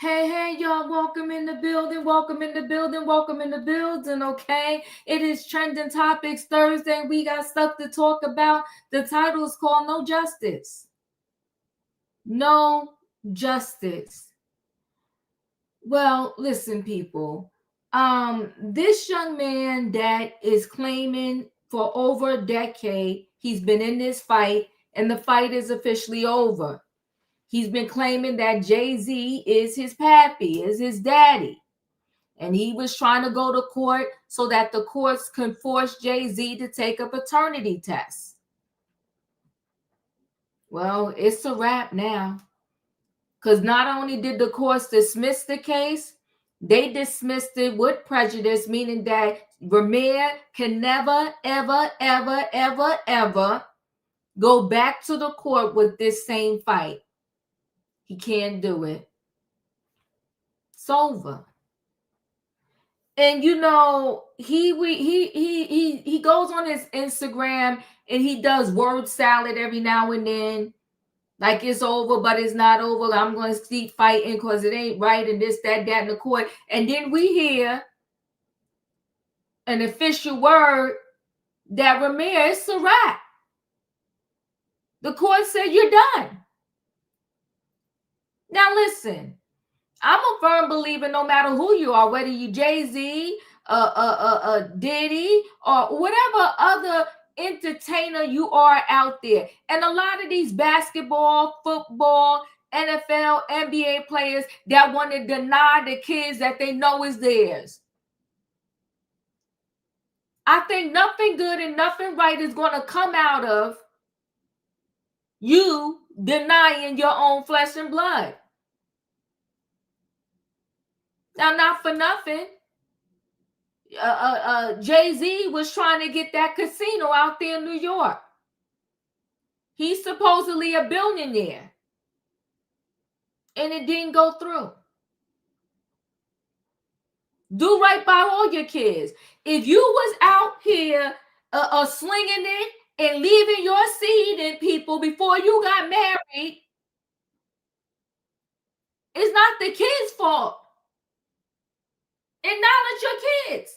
Hey, y'all, welcome in the building, welcome in the building, welcome in the building, okay? It is Trending Topics Thursday. We got stuff to talk about. The title is called No Justice. No Justice. Well, listen, people. This young man that is claiming for over a decade, he's been in this fight, and the fight is officially over. He's been claiming that Jay-Z is his pappy, is his daddy. And he was trying to go to court so that the courts can force Jay-Z to take a paternity test. Well, it's a wrap now. Because not only did the courts dismiss the case, they dismissed it with prejudice, meaning that Rymir can never, ever go back to the court with this same fight. He can't do it. It's over. And you know, he goes on his Instagram and he does word salad every now and then, like it's over, but it's not over. I'm going to keep fighting because it ain't right, and this, that, in the court. And then we hear an official word that Rymir is a wrap. The court said you're done. Now listen. I'm a firm believer no matter who you are, whether you Jay-Z, Diddy, or whatever other entertainer you are out there. And a lot of these basketball, football, NFL, NBA players that want to deny the kids that they know is theirs. I think nothing good and nothing right is going to come out of you denying your own flesh and blood. Now, not for nothing, Jay-Z was trying to get that casino out there in New York. He's supposedly a billionaire. And it didn't go through. Do right by all your kids. If you was out here slinging it and leaving your seed in people before you got married, it's not the kids' fault. Acknowledge your kids.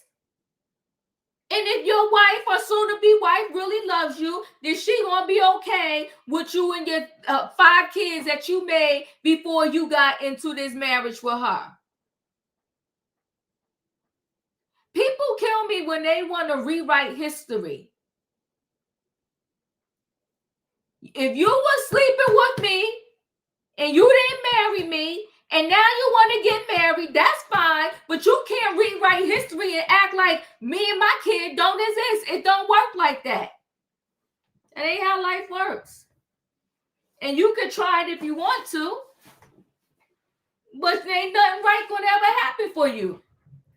And if your wife or soon-to-be wife really loves you, then she gonna be okay with you and your 5 kids that you made before you got into this marriage with her. People kill me when they want to rewrite history. If you were sleeping with me and you didn't marry me, and now you want to get married, that's fine, but you can't rewrite history and act like me and my kid don't exist. It don't work like that. That ain't how life works. And you can try it if you want to, but there ain't nothing right gonna ever happen for you.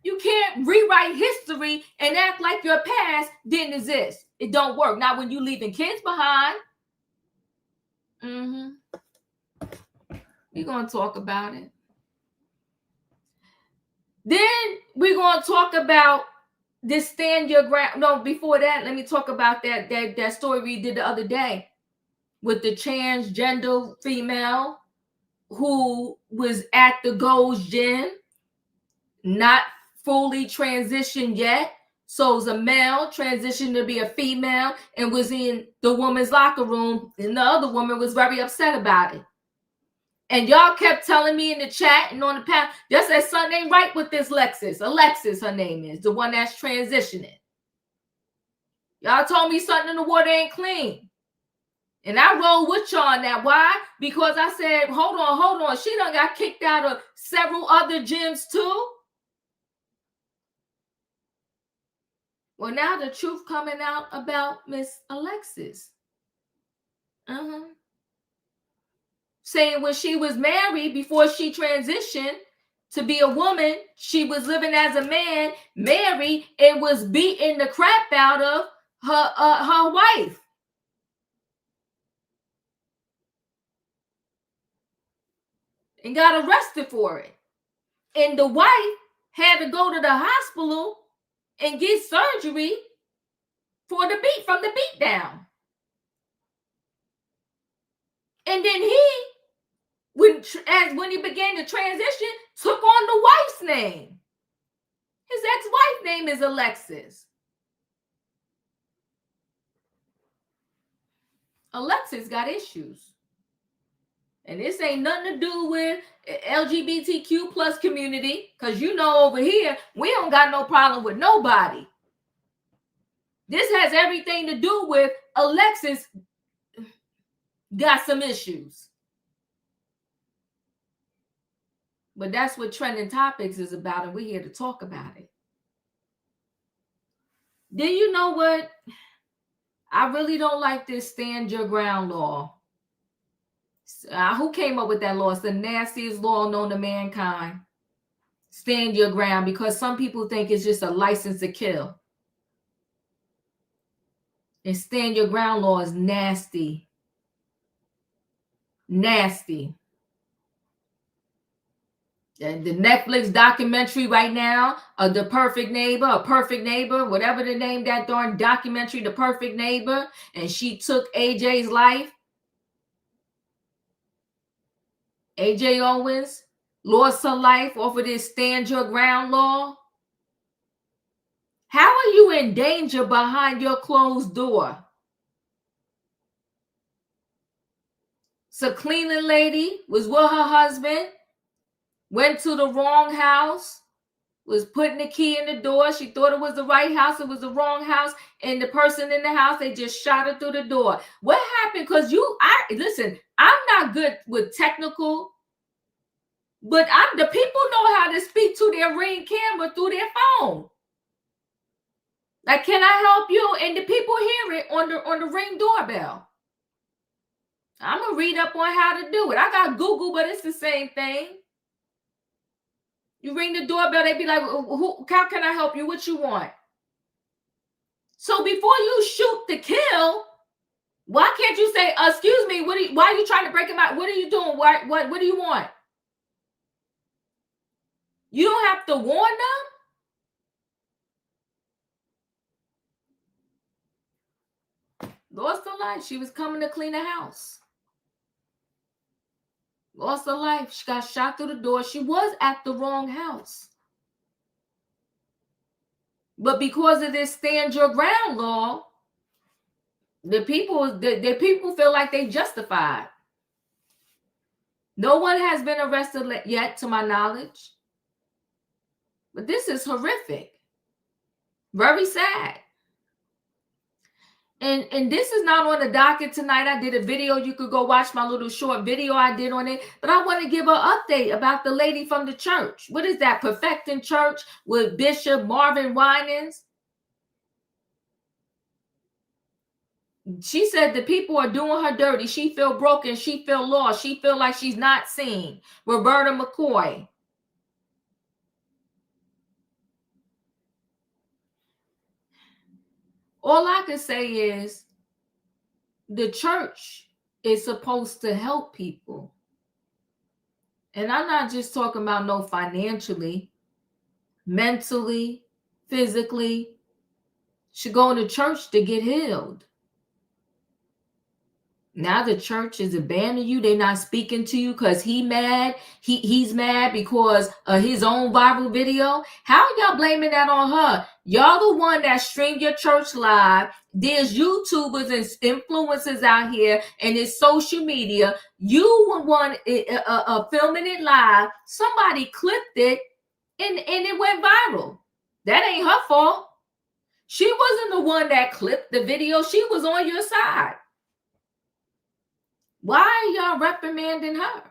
You can't rewrite history and act like your past didn't exist. It don't work. Not when you leaving kids behind. We're going to talk about it. Then we're going to talk about this stand your ground. No, before that, let me talk about that story we did the other day with the transgender female who was at the Gold's Gym, not fully transitioned yet. So it was a male transitioned to be a female and was in the woman's locker room, and the other woman was very upset about it. And y'all kept telling me in the chat and on the panel, just said something ain't right with this Alexis. Alexis, her name is, the one that's transitioning. Y'all told me something in the water ain't clean. And I rolled with y'all on that. Why? Because I said, hold on. She done got kicked out of several other gyms too. Well, now the truth coming out about Miss Alexis. Saying when she was married, before she transitioned to be a woman, she was living as a man, married, and was beating the crap out of her wife. And got arrested for it. And the wife had to go to the hospital and get surgery from the beat down. And then when as when he began to transition, took on the wife's name. His ex-wife name is Alexis. Alexis got issues. And this ain't nothing to do with LGBTQ plus community, because you know over here, we don't got no problem with nobody. This has everything to do with Alexis got some issues. But that's what Trending Topics is about, and we're here to talk about it. Then you know what? I really don't like this stand your ground law. Who came up with that law? It's the nastiest law known to mankind. Stand your ground, because some people think it's just a license to kill. And stand your ground law is nasty. Nasty. And the Netflix documentary right now, The Perfect Neighbor, A Perfect Neighbor, whatever the name that darn documentary, The Perfect Neighbor, and she took AJ's life. AJ Owens lost her life off of this stand your ground law. How are you in danger behind your closed door? So cleaning lady was with her husband, went to the wrong house, was putting the key in the door. She thought it was the right house. It was the wrong house. And the person in the house, they just shot her through the door. What happened? Because listen, I'm not good with technical, but the people know how to speak to their Ring camera through their phone. Like, can I help you? And the people hear it on the Ring doorbell. I'm going to read up on how to do it. I got Google, but it's the same thing. You ring the doorbell, they be like, how can I help you? What you want? So before you shoot to kill, why can't you say, excuse me, why are you trying to break him out? What are you doing? What do you want? You don't have to warn them. Lost her life. She was coming to clean the house. Lost her life. She got shot through the door. She was at the wrong house. But because of this stand your ground law, the people feel like they justified. No one has been arrested yet, to my knowledge. But this is horrific. Very sad. And this is not on the docket tonight. I did a video. You could go watch my little short video I did on it. But I want to give an update about the lady from the church. What is that? Perfecting Church with Bishop Marvin Winans. She said the people are doing her dirty. She feel broken. She feel lost. She feel like she's not seen. Roberta McCoy. All I can say is the church is supposed to help people. And I'm not just talking about no financially, mentally, physically. Should go to church to get healed. Now the church is abandoning you. They're not speaking to you because he's mad because of his own viral video. How are y'all blaming that on her? Y'all the one that streamed your church live. There's YouTubers and influencers out here and it's social media. You were one filming it live. Somebody clipped it and it went viral. That ain't her fault. She wasn't the one that clipped the video. She was on your side. Why are y'all reprimanding her?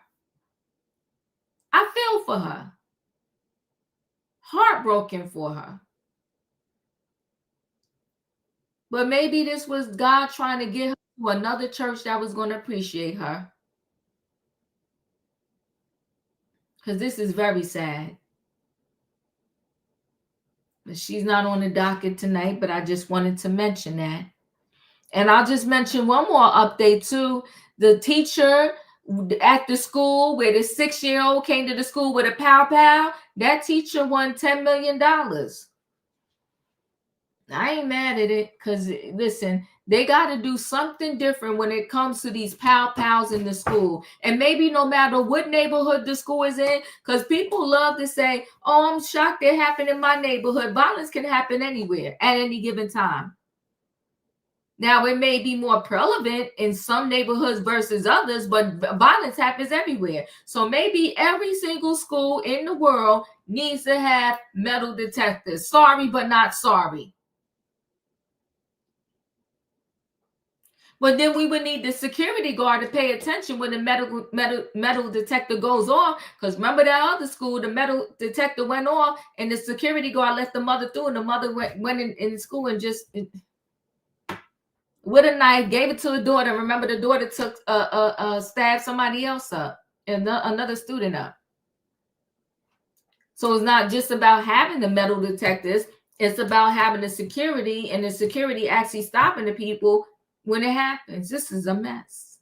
I feel for her. Heartbroken for her. But maybe this was God trying to get her to another church that was going to appreciate her. Because this is very sad. But she's not on the docket tonight, but I just wanted to mention that. And I'll just mention one more update too. The teacher at the school where the 6-year-old came to the school with a pow-pow, that teacher won $10 million. I ain't mad at it because, listen, They got to do something different when it comes to these pals in the school. And maybe no matter what neighborhood the school is in, because people love to say, oh, I'm shocked it happened in my neighborhood. Violence can happen anywhere at any given time. Now, it may be more prevalent in some neighborhoods versus others, but violence happens everywhere. So maybe every single school in the world needs to have metal detectors. Sorry, but not sorry. But then we would need the security guard to pay attention when the metal detector goes off. Because remember that other school, the metal detector went off and the security guard let the mother through, and the mother went in school and just with a knife, gave it to the daughter. Remember, the daughter took stabbed somebody else up, and another student up. So it's not just about having the metal detectors. It's about having the security, and the security actually stopping the people when it happens. This is a mess.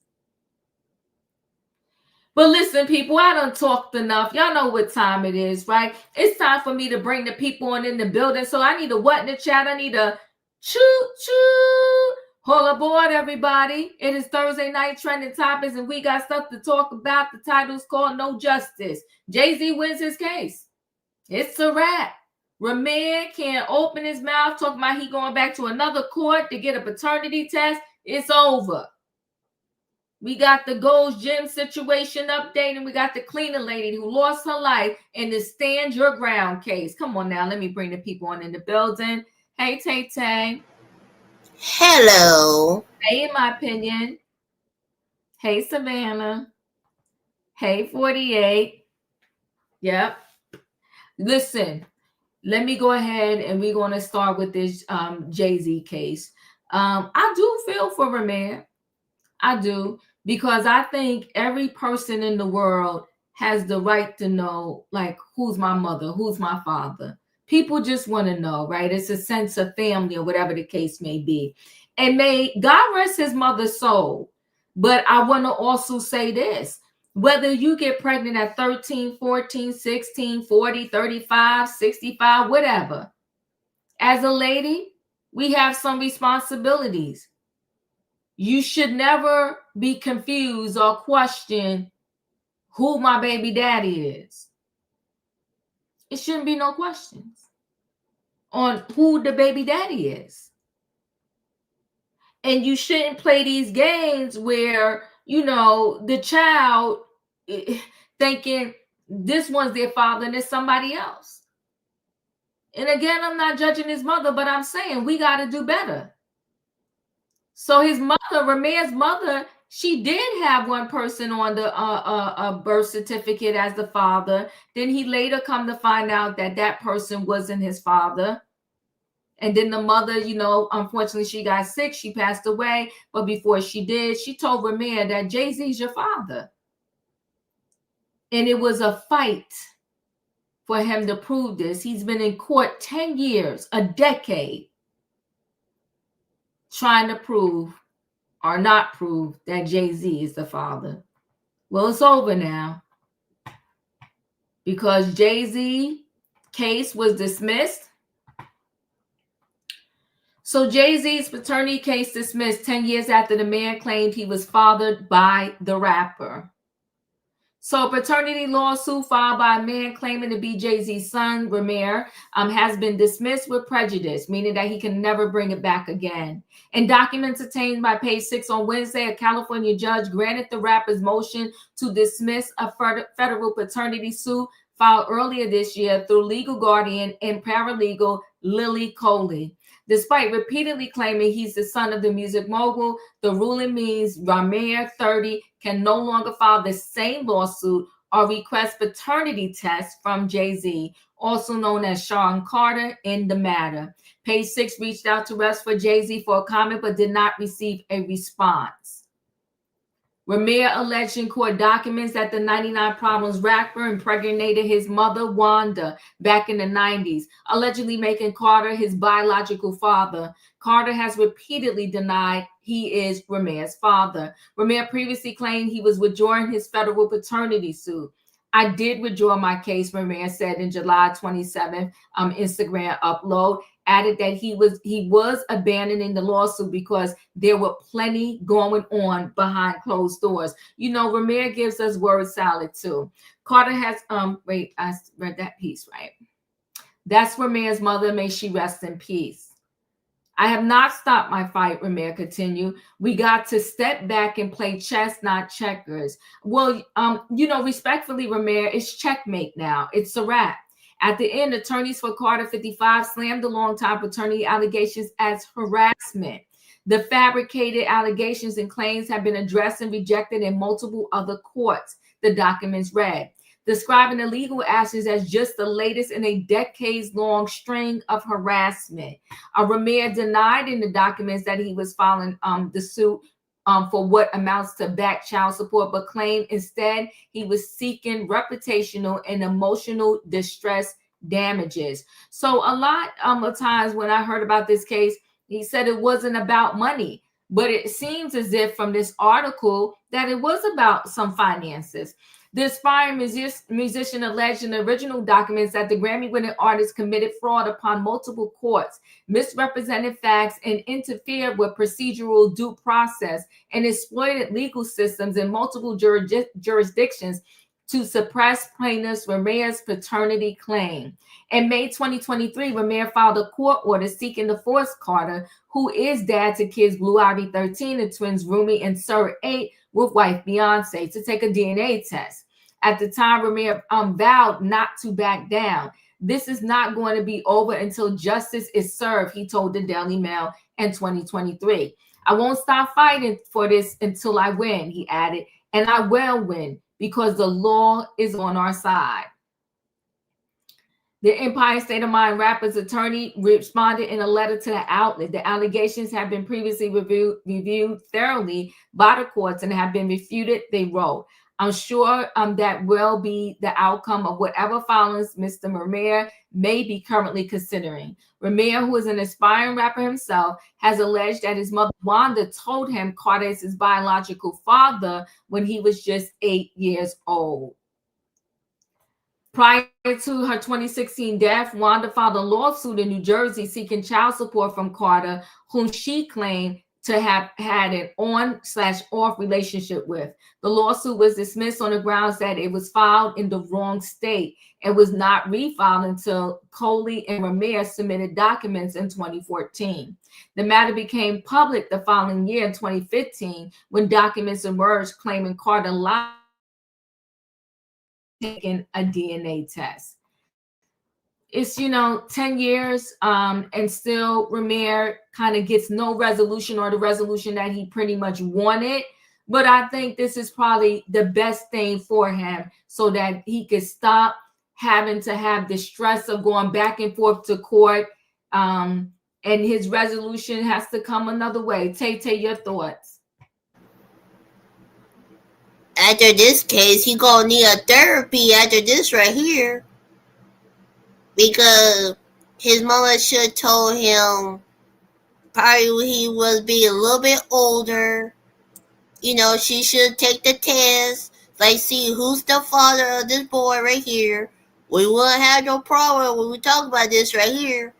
But listen, people, I done talked enough. Y'all know what time it is, right? It's time for me to bring the people on in the building. So I need a what in the chat? I need a choo-choo. Hold aboard, everybody. It is Thursday night trending topics, and we got stuff to talk about. The title's called No Justice. Jay-Z wins his case. It's a wrap. Rymir can't open his mouth talking about he going back to another court to get a paternity test. It's over. We got the Gold's Gym situation update, and we got the cleaner lady who lost her life in the Stand Your Ground case. Come on now, let me bring the people on in the building. Hey, Tay-Tay. Hello. Hey, in my opinion. Hey, Savannah. Hey, 48. Yep. Listen, let me go ahead and we're going to start with this Jay-Z case. I do feel for Rymir. I do, because I think every person in the world has the right to know, like, who's my mother, who's my father. People just want to know, right? It's a sense of family or whatever the case may be. And may God rest his mother's soul. But I want to also say this. Whether you get pregnant at 13, 14, 16, 40, 35, 65, whatever, as a lady, we have some responsibilities. You should never be confused or question who my baby daddy is. It shouldn't be no questions on who the baby daddy is. And you shouldn't play these games where, you know, the child thinking this one's their father and it's somebody else. And again, I'm not judging his mother, but I'm saying we got to do better. So his mother, Rymir's mother, she did have one person on the birth certificate as the father. Then he later come to find out that that person wasn't his father. And then the mother, you know, unfortunately, she got sick. She passed away. But before she did, she told Rymir that Jay-Z's your father. And it was a fight for him to prove this. He's been in court 10 years, a decade, trying to prove or not prove that Jay-Z is the father. Well, it's over now because Jay-Z case was dismissed. So Jay-Z's paternity case dismissed 10 years after the man claimed he was fathered by the rapper. So a paternity lawsuit filed by a man claiming to be Jay-Z's son, Rymir, has been dismissed with prejudice, meaning that he can never bring it back again. In documents obtained by Page 6 on Wednesday, a California judge granted the rapper's motion to dismiss a federal paternity suit filed earlier this year through legal guardian and paralegal Lily Coley. Despite repeatedly claiming he's the son of the music mogul, the ruling means Rymir, 30, can no longer file the same lawsuit or request paternity tests from Jay-Z, also known as Sean Carter, in the matter. Page 6 reached out to us for Jay-Z for a comment, but did not receive a response. Rymir alleged in court documents that the 99 Problems rapper impregnated his mother, Wanda, back in the 90s, allegedly making Carter his biological father. Carter has repeatedly denied he is Rymir's father. Rymir previously claimed he was withdrawing his federal paternity suit. I did withdraw my case, Rymir said in July 27th Instagram upload. Added that he was abandoning the lawsuit because there were plenty going on behind closed doors. You know, Rymir gives us word salad too. Carter has wait, I read that piece right. That's Rymir's mother. May she rest in peace. I have not stopped my fight, Rymir continued. We got to step back and play chess, not checkers. Well, respectfully, Rymir, it's checkmate now. It's a wrap. At the end, attorneys for Carter 55 slammed the longtime paternity allegations as harassment. The fabricated allegations and claims have been addressed and rejected in multiple other courts, the documents read, describing the legal actions as just the latest in a decades-long string of harassment. Rymir denied in the documents that he was filing the suit for what amounts to back child support, but claimed instead he was seeking reputational and emotional distress damages. So a lot of times when I heard about this case, he said it wasn't about money, but it seems as if from this article that it was about some finances. The aspiring musician alleged in the original documents that the Grammy-winning artist committed fraud upon multiple courts, misrepresented facts, and interfered with procedural due process and exploited legal systems in multiple jurisdictions to suppress plaintiffs Rymir's paternity claim. In May 2023, Rymir filed a court order seeking to force Carter, who is dad to kids Blue Ivy 13 and twins Rumi and Sir 8 with wife Beyonce, to take a DNA test. At the time, Rymir vowed not to back down. This is not going to be over until justice is served, he told the Daily Mail in 2023. I won't stop fighting for this until I win, he added, and I will win because the law is on our side. The Empire State of Mind rapper's attorney responded in a letter to the outlet. The allegations have been previously reviewed thoroughly by the courts and have been refuted, they wrote. I'm sure that will be the outcome of whatever filings Mr. Rymir may be currently considering. Rymir, who is an aspiring rapper himself, has alleged that his mother Wanda told him Carter is his biological father when he was just 8 years old. Prior to her 2016 death, Wanda filed a lawsuit in New Jersey seeking child support from Carter, whom she claimed to have had an on/off relationship with. The lawsuit was dismissed on the grounds that it was filed in the wrong state and was not refiled until Coley and Rymir submitted documents in 2014. The matter became public the following year in 2015 when documents emerged claiming Carter lied taking a DNA test. It's 10 years and still Rymir kind of gets no resolution, or the resolution that he pretty much wanted. But I think this is probably the best thing for him so that he could stop having to have the stress of going back and forth to court, and his resolution has to come another way. Tay, your thoughts? After this case, he gonna need a therapy after this right here. Because his mama should told him probably when he was being a little bit older. She should take the test. Like, see who's the father of this boy right here. We wouldn't have no problem when we talk about this right here.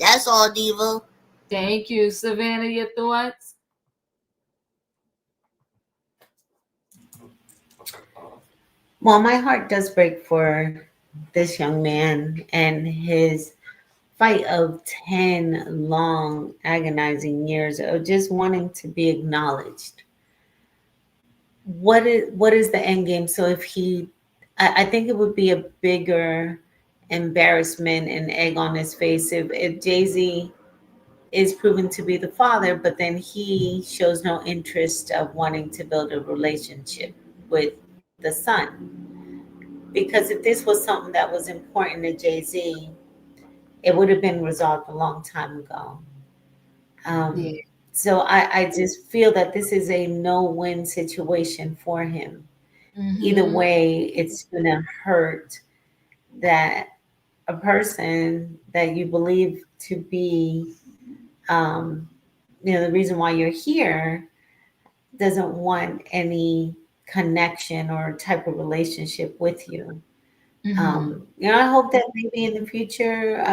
That's all, Diva. Thank you. Savannah, your thoughts? Well, my heart does break for this young man and his fight of 10 long, agonizing years of just wanting to be acknowledged. What is the end game? So if I think it would be a bigger embarrassment and egg on his face if Jay-Z is proven to be the father, but then he shows no interest of wanting to build a relationship with the son. Because if this was something that was important to Jay-Z, it would have been resolved a long time ago. Yeah. Um, so I just feel that this is a no-win situation for him. Either Mm-hmm. way, it's going to hurt that a person that you believe to be, the reason why you're here doesn't want any connection or type of relationship with you. Mhm. I hope that maybe in the future,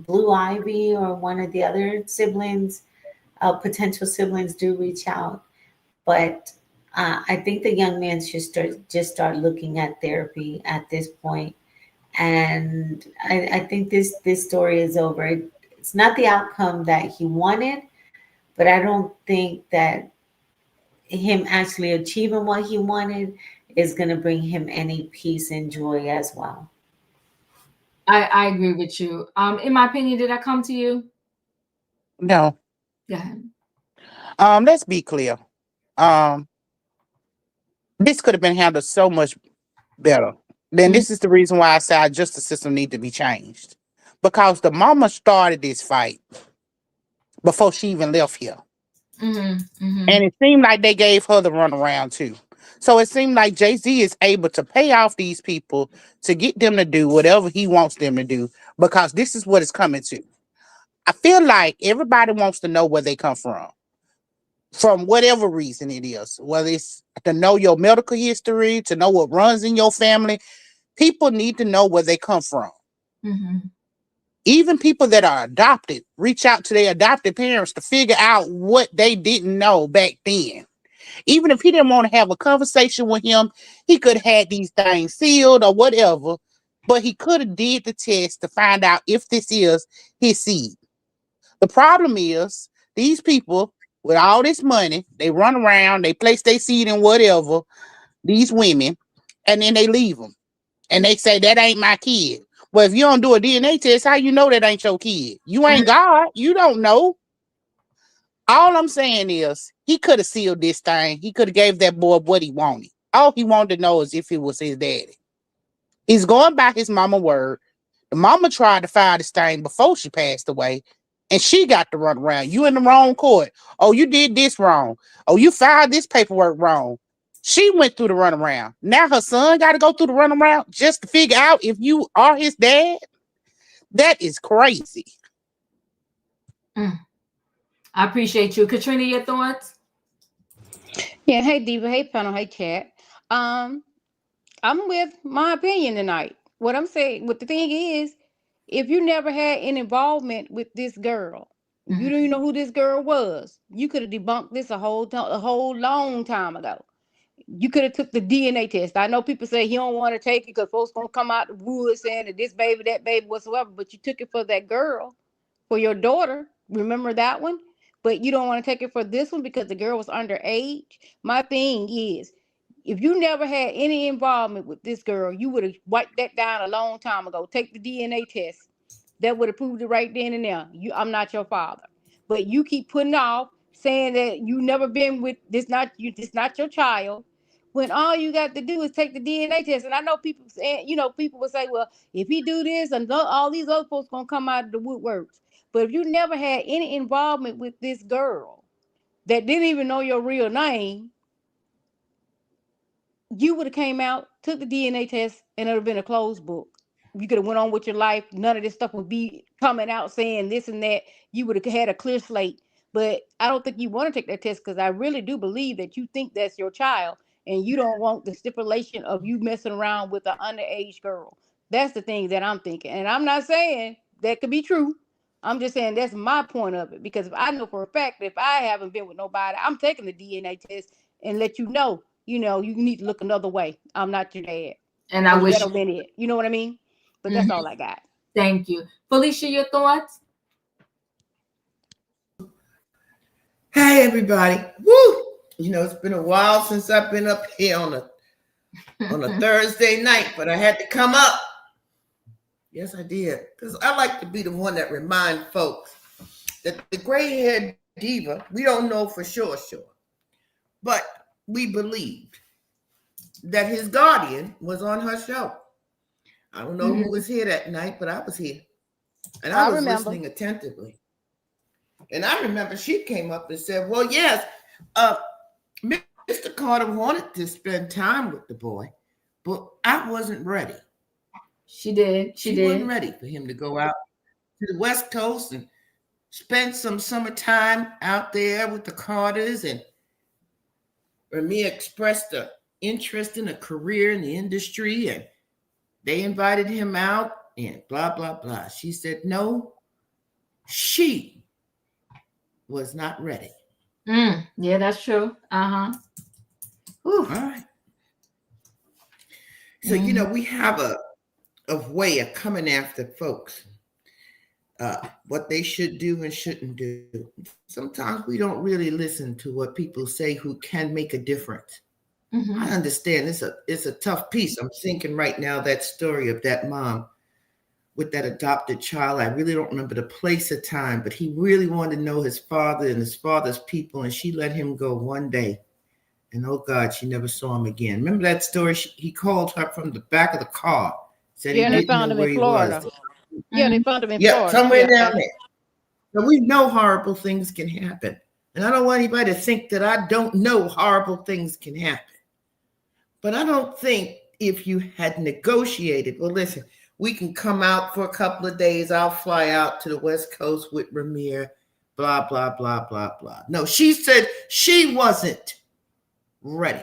Blue Ivy or one of the other siblings, potential siblings, do reach out. But I think the young man should start looking at therapy at this point. And I think this story is over. It's not the outcome that he wanted, but I don't think that him actually achieving what he wanted is going to bring him any peace and joy as well. I agree with you. In my opinion, did I come to you? No. Go ahead. Let's be clear. Um, this could have been handled so much better. Then Mhm. this is the reason why I say our justice system need to be changed. Because the mama started this fight before she even left here. Mhm. And Mhm. it seemed like they gave her the runaround too. So it seemed like Jay-Z is able to pay off these people to get them to do whatever he wants them to do because this is what it's coming to. I feel like everybody wants to know where they come from whatever reason it is, whether it's to know your medical history, to know what runs in your family. People need to know where they come from. Mhm. Even people that are adopted reach out to their adopted parents to figure out what they didn't know back then. Even if he didn't want to have a conversation with him, he could have had these things sealed or whatever, but he could have did the test to find out if this is his seed. The problem is these people with all this money, they run around, they place their seed in whatever, these women, and then they leave them. And they say, that ain't my kid. Well, if you don't do a DNA test, how you know that ain't your kid? You ain't God. You don't know. All I'm saying is he could have sealed this thing. He could have gave that boy what he wanted. All he wanted to know is if it was his daddy. He's going by his mama word. The mama tried to file this thing before she passed away, and she got to run around. You in the wrong court. Oh, you did this wrong. Oh, you filed this paperwork wrong. She went through the runaround. Now her son got to go through the runaround just to figure out if you are his dad. That is crazy. Mm. I appreciate you, Katrina. Your thoughts? Yeah, hey Diva, hey panel, hey chat. Um, I'm with my opinion tonight. What I'm saying, what the thing is, if you never had any involvement with this girl, if you Mhm. don't even know who this girl was, you could have debunked this a whole long time ago. You could have took the DNA test. I know people say he don't want to take it because folks gonna come out the woods saying that this baby, that baby, whatsoever. But you took it for that girl, for your daughter. Remember that one? But you don't want to take it for this one because the girl was underage. My thing is, if you never had any involvement with this girl, you would have wiped that down a long time ago. Take the DNA test. That would have proved it right then and there. I'm not your father. But you keep putting off saying that you never been with this not your child. When all you got to do is take the DNA test. And I know people saying, people will say, well, if he do this and all these other folks gonna come out of the woodworks. But if you never had any involvement with this girl that didn't even know your real name, you would have came out, took the DNA test, and it would have been a closed book. You could have went on with your life. None of this stuff would be coming out saying this and that. You would have had a clear slate. But I don't think you want to take that test because I really do believe that you think that's your child and you don't want the stipulation of you messing around with an underage girl. That's the thing that I'm thinking. And I'm not saying that could be true. I'm just saying that's my point of it. Because if I know for a fact that if I haven't been with nobody, I'm taking the DNA test and let you need to look another way. I'm not your dad. And I And wish. that'll been it. You know what I mean? But that's Mhm. all I got. Thank you, Felicia. Your thoughts? Hey everybody. Woo! It's been a while since I've been up here on a Thursday night, but I had to come up. Yes, I did. Because I like to be the one that remind folks that the gray-haired diva, we don't know for sure, but we believed that his guardian was on her show. I don't know who was here that night, but I was here. And I I was remember. listening attentively. And I remember she came up and said, well, yes, uh, Mr. Carter wanted to spend time with the boy, but I wasn't ready. She did. She She wasn't did. ready for him to go out to the West Coast and spend some summertime out there with the Carters. And Rymir expressed interest in a career in the industry, and they invited him out and blah, blah, blah. She said, no, she was not ready. Yeah, that's true. All right. So, we have a way of coming after folks, what they should do and shouldn't do. Sometimes we don't really listen to what people say who can make a difference. I understand it's a tough piece. I'm thinking right now that story of that mom with that adopted child. I really don't remember the place or time, but he really wanted to know his father and his father's people, and she let him go one day. And oh God, she never saw him again. Remember that story? He called her from the back of the car, said he Yeah, and they didn't found know him where in he Florida. was. Yeah, they found him in Yeah, Florida. somewhere Yeah. down there. So we know horrible things can happen. And I don't want anybody to think that I don't know horrible things can happen. But I don't think if you had negotiated, well, listen, we can come out for a couple of days. I'll fly out to the West Coast with Rymir, blah, blah, blah, blah, blah. No, she said she wasn't ready.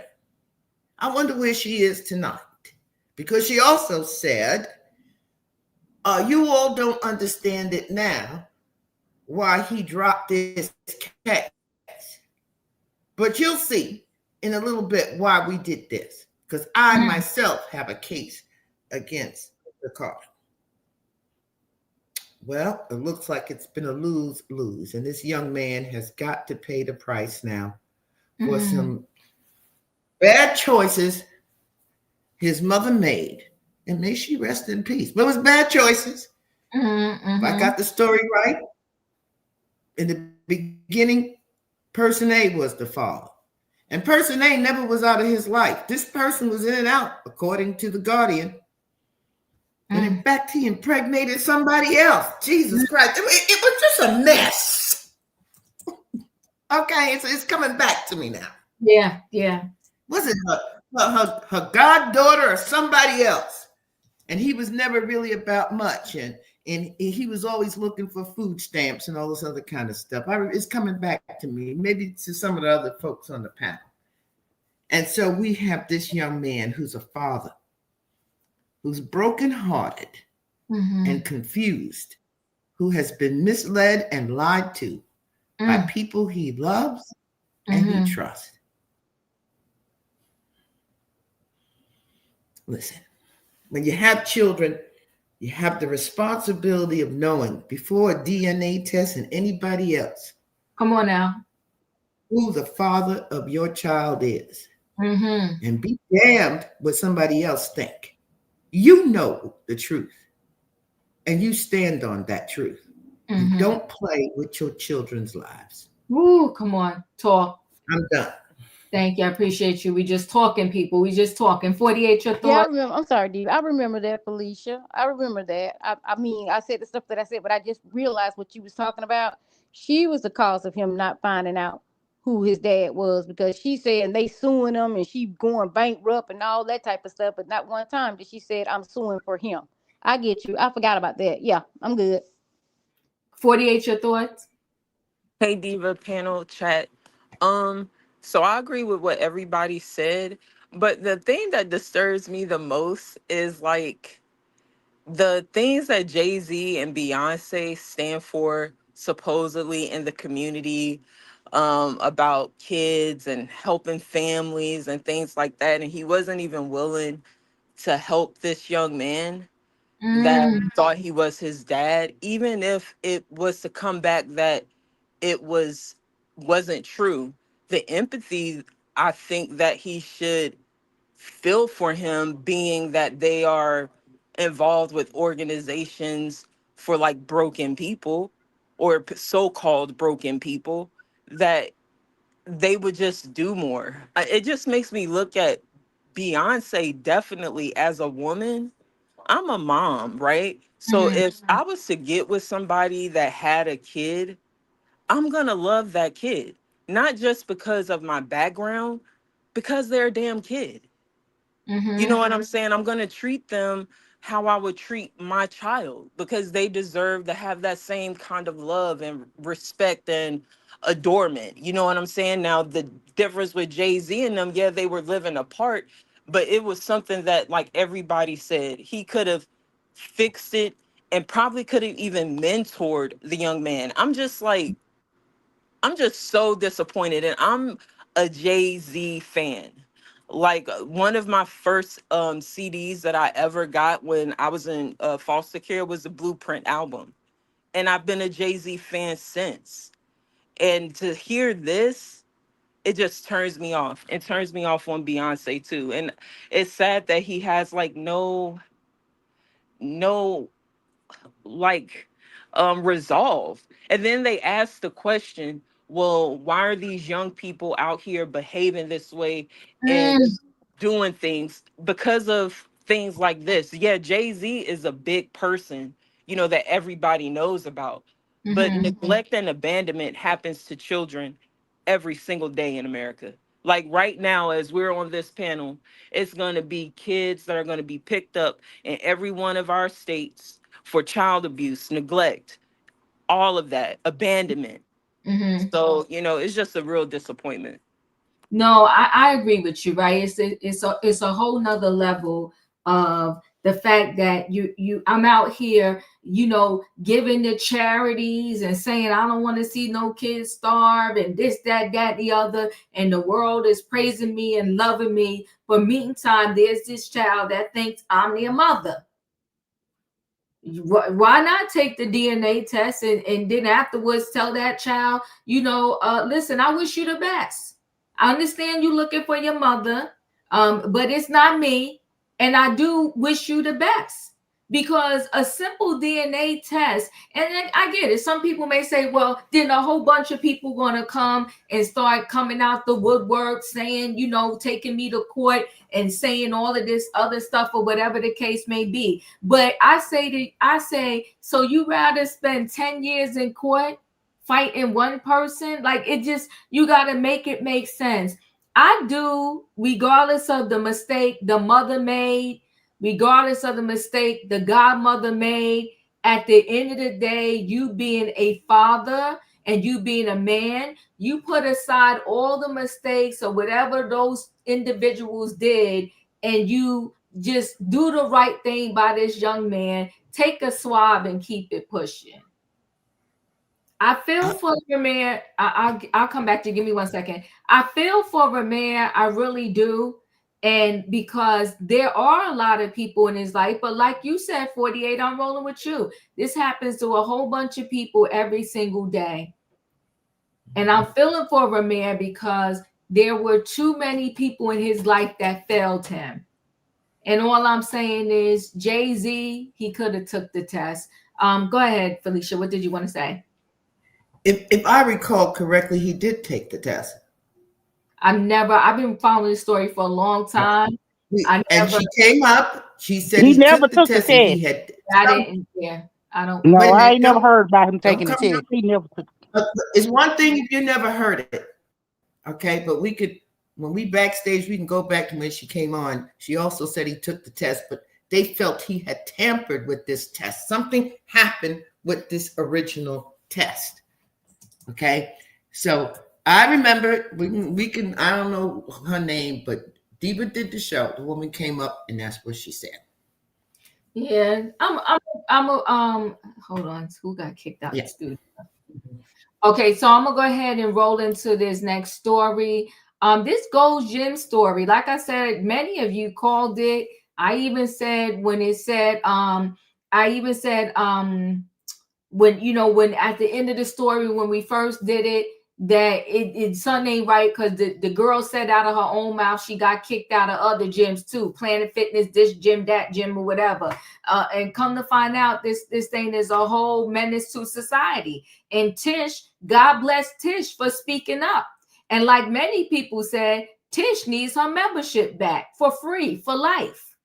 I wonder where she is tonight. Because she also said, you all don't understand it now, why he dropped this case. But you'll see in a little bit why we did this. Because I myself have a case against the car. Well, it looks like it's been a lose-lose. And this young man has got to pay the price now for some bad choices his mother made. And may she rest in peace. But it was bad choices. If I got the story right, in the beginning, person A was the father. And person A never was out of his life. This person was in and out, according to the Guardian. And in fact, he impregnated somebody else. Jesus Christ. It was just a mess. Okay, it's coming back to me now. Yeah. Was it her goddaughter or somebody else? And he was never really about much. And he was always looking for food stamps and all this other kind of stuff. It's coming back to me, maybe to some of the other folks on the panel. And so we have this young man who's a father, who's brokenhearted and confused, who has been misled and lied to by people he loves and he trusts. Listen, when you have children, you have the responsibility of knowing before a DNA test and anybody else. Come on now. Who the father of your child is. And be damned what somebody else think. You know the truth. And you stand on that truth. You don't play with your children's lives. Ooh, come on. Talk. I'm done. Thank you. I appreciate you. We just talking, people. We just talking. 48, your Yeah, I thought? remember. I'm sorry, Dee. I remember that, Felicia. I remember that. I mean, I said the stuff that I said, but I just realized what you was talking about. She was the cause of him not finding out who his dad was, because she said, and they suing him and she going bankrupt and all that type of stuff. But not one time did she said, I'm suing for him. I get you. I forgot about that. Yeah, I'm good. 48, your thoughts? Hey Diva panel chat. So I agree with what everybody said, but the thing that disturbs me the most is like the things that Jay-Z and Beyonce stand for supposedly in the community, about kids and helping families and things like that. And he wasn't even willing to help this young man that thought he was his dad, even if it was to come back that it wasn't true. The empathy I think that he should feel for him, being that they are involved with organizations for like broken people or so-called broken people, that they would just do more. It just makes me look at Beyonce definitely as a woman. I'm a mom, right? So if I was to get with somebody that had a kid, I'm gonna love that kid, not just because of my background, because they're a damn kid. You know what I'm saying? I'm gonna treat them how I would treat my child, because they deserve to have that same kind of love and respect and adornment. You know what I'm saying? Now the difference with Jay-Z and them, yeah, they were living apart, but it was something that, like everybody said, he could have fixed it and probably could have even mentored the young man. I'm just so disappointed, and I'm a Jay-Z fan. Like one of my first CDs that I ever got when I was in foster care was the Blueprint album, and I've been a Jay-Z fan since. And to hear this, it just turns me off. It turns me off on Beyonce too, and it's sad that he has like no like resolve. And then they ask the question, well, why are these young people out here behaving this way and doing things? Because of things like this. Yeah, Jay-Z is a big person, you know, that everybody knows about, but neglect and abandonment happens to children every single day in America. Like right now, as we're on this panel, it's going to be kids that are going to be picked up in every one of our states for child abuse, neglect, all of that, abandonment. So, you know, it's just a real disappointment. No, I agree with you, right? It's a whole nother level of the fact that I'm out here, you know, giving to charities and saying I don't want to see no kids starve and this, that, the other, and the world is praising me and loving me. But meantime, there's this child that thinks I'm their mother. Why not take the DNA test and then afterwards tell that child, you know, listen, I wish you the best. I understand you looking for your mother, but it's not me. And I do wish you the best. Because a simple DNA test, and then I get it. Some people may say, well, then a whole bunch of people going to come and start coming out the woodwork saying, you know, taking me to court and saying all of this other stuff or whatever the case may be. But I say, so you rather spend 10 years in court fighting one person? Like it just, you got to make it make sense. I do, regardless of the mistake the mother made, regardless of the mistake the godmother made, at the end of the day, you being a father and you being a man, you put aside all the mistakes or whatever those individuals did, and you just do the right thing by this young man. Take a swab and keep it pushing. I feel for Rymir. I'll come back to you. Give me 1 second. I feel for Rymir. I really do. And because there are a lot of people in his life, but like you said, 48, I'm rolling with you. This happens to a whole bunch of people every single day. And I'm feeling for Rymir because there were too many people in his life that failed him. And all I'm saying is Jay-Z, he could have took the test. Go ahead, Felicia. What did you want to say? If I recall correctly, he did take the test. I've been following this story for a long time. And she came up, she said He he never took the took the test and he test. had. I didn't care. I don't. No, Wait a I minute, ain't never heard about him taking the come test. He never took. It's one thing if you never heard it, okay? But we could, when we backstage, we can go back to when she came on. She also said he took the test, but they felt he had tampered with this test. Something happened with this original test, okay? So I remember we can, I don't know her name, but Diva did the show. The woman came up and that's what she said. Yeah, hold on. Who got kicked out of the studio? Okay, so I'm gonna go ahead and roll into this next story. This Gold's Gym story, like I said, many of you called it. I even said when it said, when at the end of the story, when we first did it, that it something ain't right because the girl said out of her own mouth she got kicked out of other gyms too, Planet Fitness, this gym, that gym, or whatever. And come to find out, this thing is a whole menace to society. And Tish, God bless Tish for speaking up. And like many people said, Tish needs her membership back for free for life.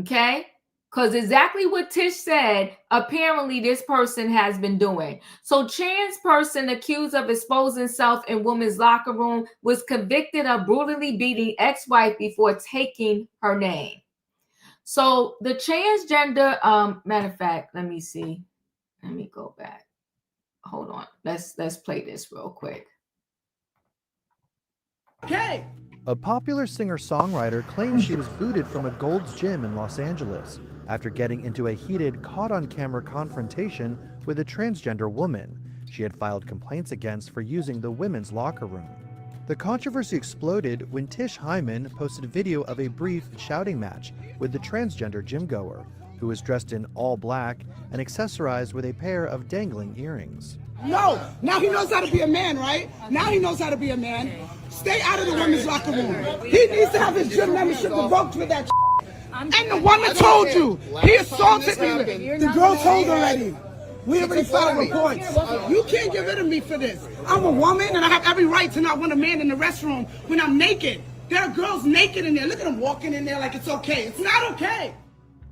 Okay. Because exactly what Tish said, apparently this person has been doing. So trans person accused of exposing self in women's locker room was convicted of brutally beating ex-wife before taking her name. So the transgender, matter of fact, let me see. Let me go back. hold on. Let's play this real quick. Okay. A popular singer-songwriter claims she was booted from a Gold's Gym in Los Angeles after getting into a heated, caught-on-camera confrontation with a transgender woman she had filed complaints against for using the women's locker room. The controversy exploded when Tish Hyman posted a video of a brief shouting match with the transgender gym-goer, who was dressed in all black and accessorized with a pair of dangling earrings. No, now he knows how to be a man, right? Now he knows how to be a man. Stay out of the women's locker room. He needs to have his gym membership revoked for that. And the woman told you. He assaulted me. The girl told already. We already filed reports. You can't get rid of me for this. I'm a woman and I have every right to not want a man in the restroom when I'm naked. There are girls naked in there. Look at them walking in there like it's okay. It's not okay.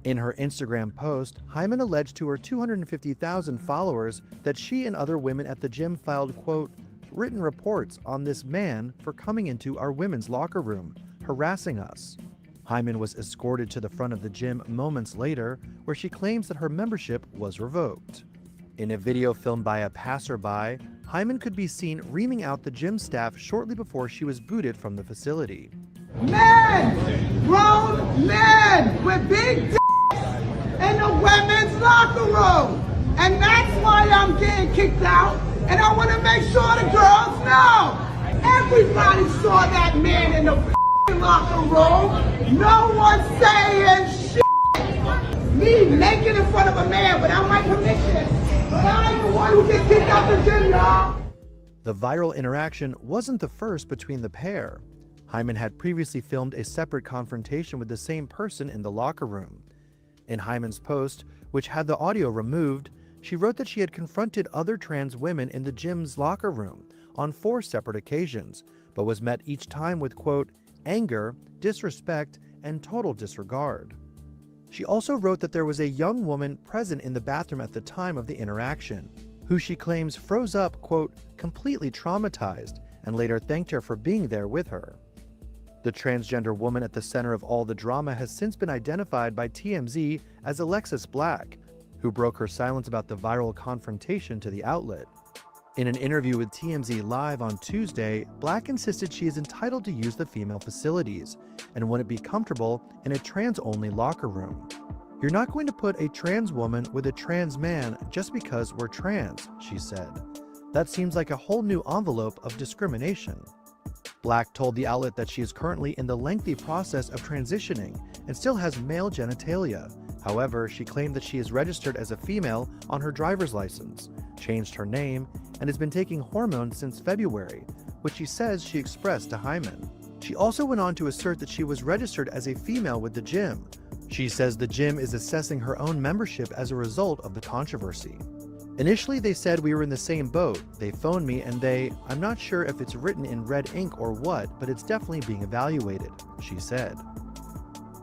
In her Instagram post, Hyman alleged to her 250,000 followers that she and other women at the gym filed, quote, written reports on this man for coming into our women's locker room, harassing us. Hyman was escorted to the front of the gym moments later, where she claims that her membership was revoked. In a video filmed by a passerby, Hyman could be seen reaming out the gym staff shortly before she was booted from the facility. Men, grown men with big in the women's locker room. And that's why I'm getting kicked out. And I want to make sure the girls know. Everybody saw that man in the locker room. No one's saying shit. Me naked in front of a man without my permission. I'm the one who gets kicked out the gym, y'all. The viral interaction wasn't the first between the pair. Hyman had previously filmed a separate confrontation with the same person in the locker room. In Hyman's post, which had the audio removed, she wrote that she had confronted other trans women in the gym's locker room on 4 separate occasions, but was met each time with, quote, anger, disrespect, and total disregard. She also wrote that there was a young woman present in the bathroom at the time of the interaction, who she claims froze up, quote, completely traumatized, and later thanked her for being there with her. The transgender woman at the center of all the drama has since been identified by TMZ as Alexis Black, who broke her silence about the viral confrontation to the outlet. In an interview with TMZ Live on Tuesday, Black insisted she is entitled to use the female facilities and wouldn't be comfortable in a trans-only locker room. You're not going to put a trans woman with a trans man just because we're trans, she said. That seems like a whole new envelope of discrimination. Black told the outlet that she is currently in the lengthy process of transitioning and still has male genitalia. However, she claimed that she is registered as a female on her driver's license, changed her name, and has been taking hormones since February, which she says she expressed to Hyman. She also went on to assert that she was registered as a female with the gym. She says the gym is assessing her own membership as a result of the controversy. Initially, they said we were in the same boat. They phoned me and I'm not sure if it's written in red ink or what, but it's definitely being evaluated, she said.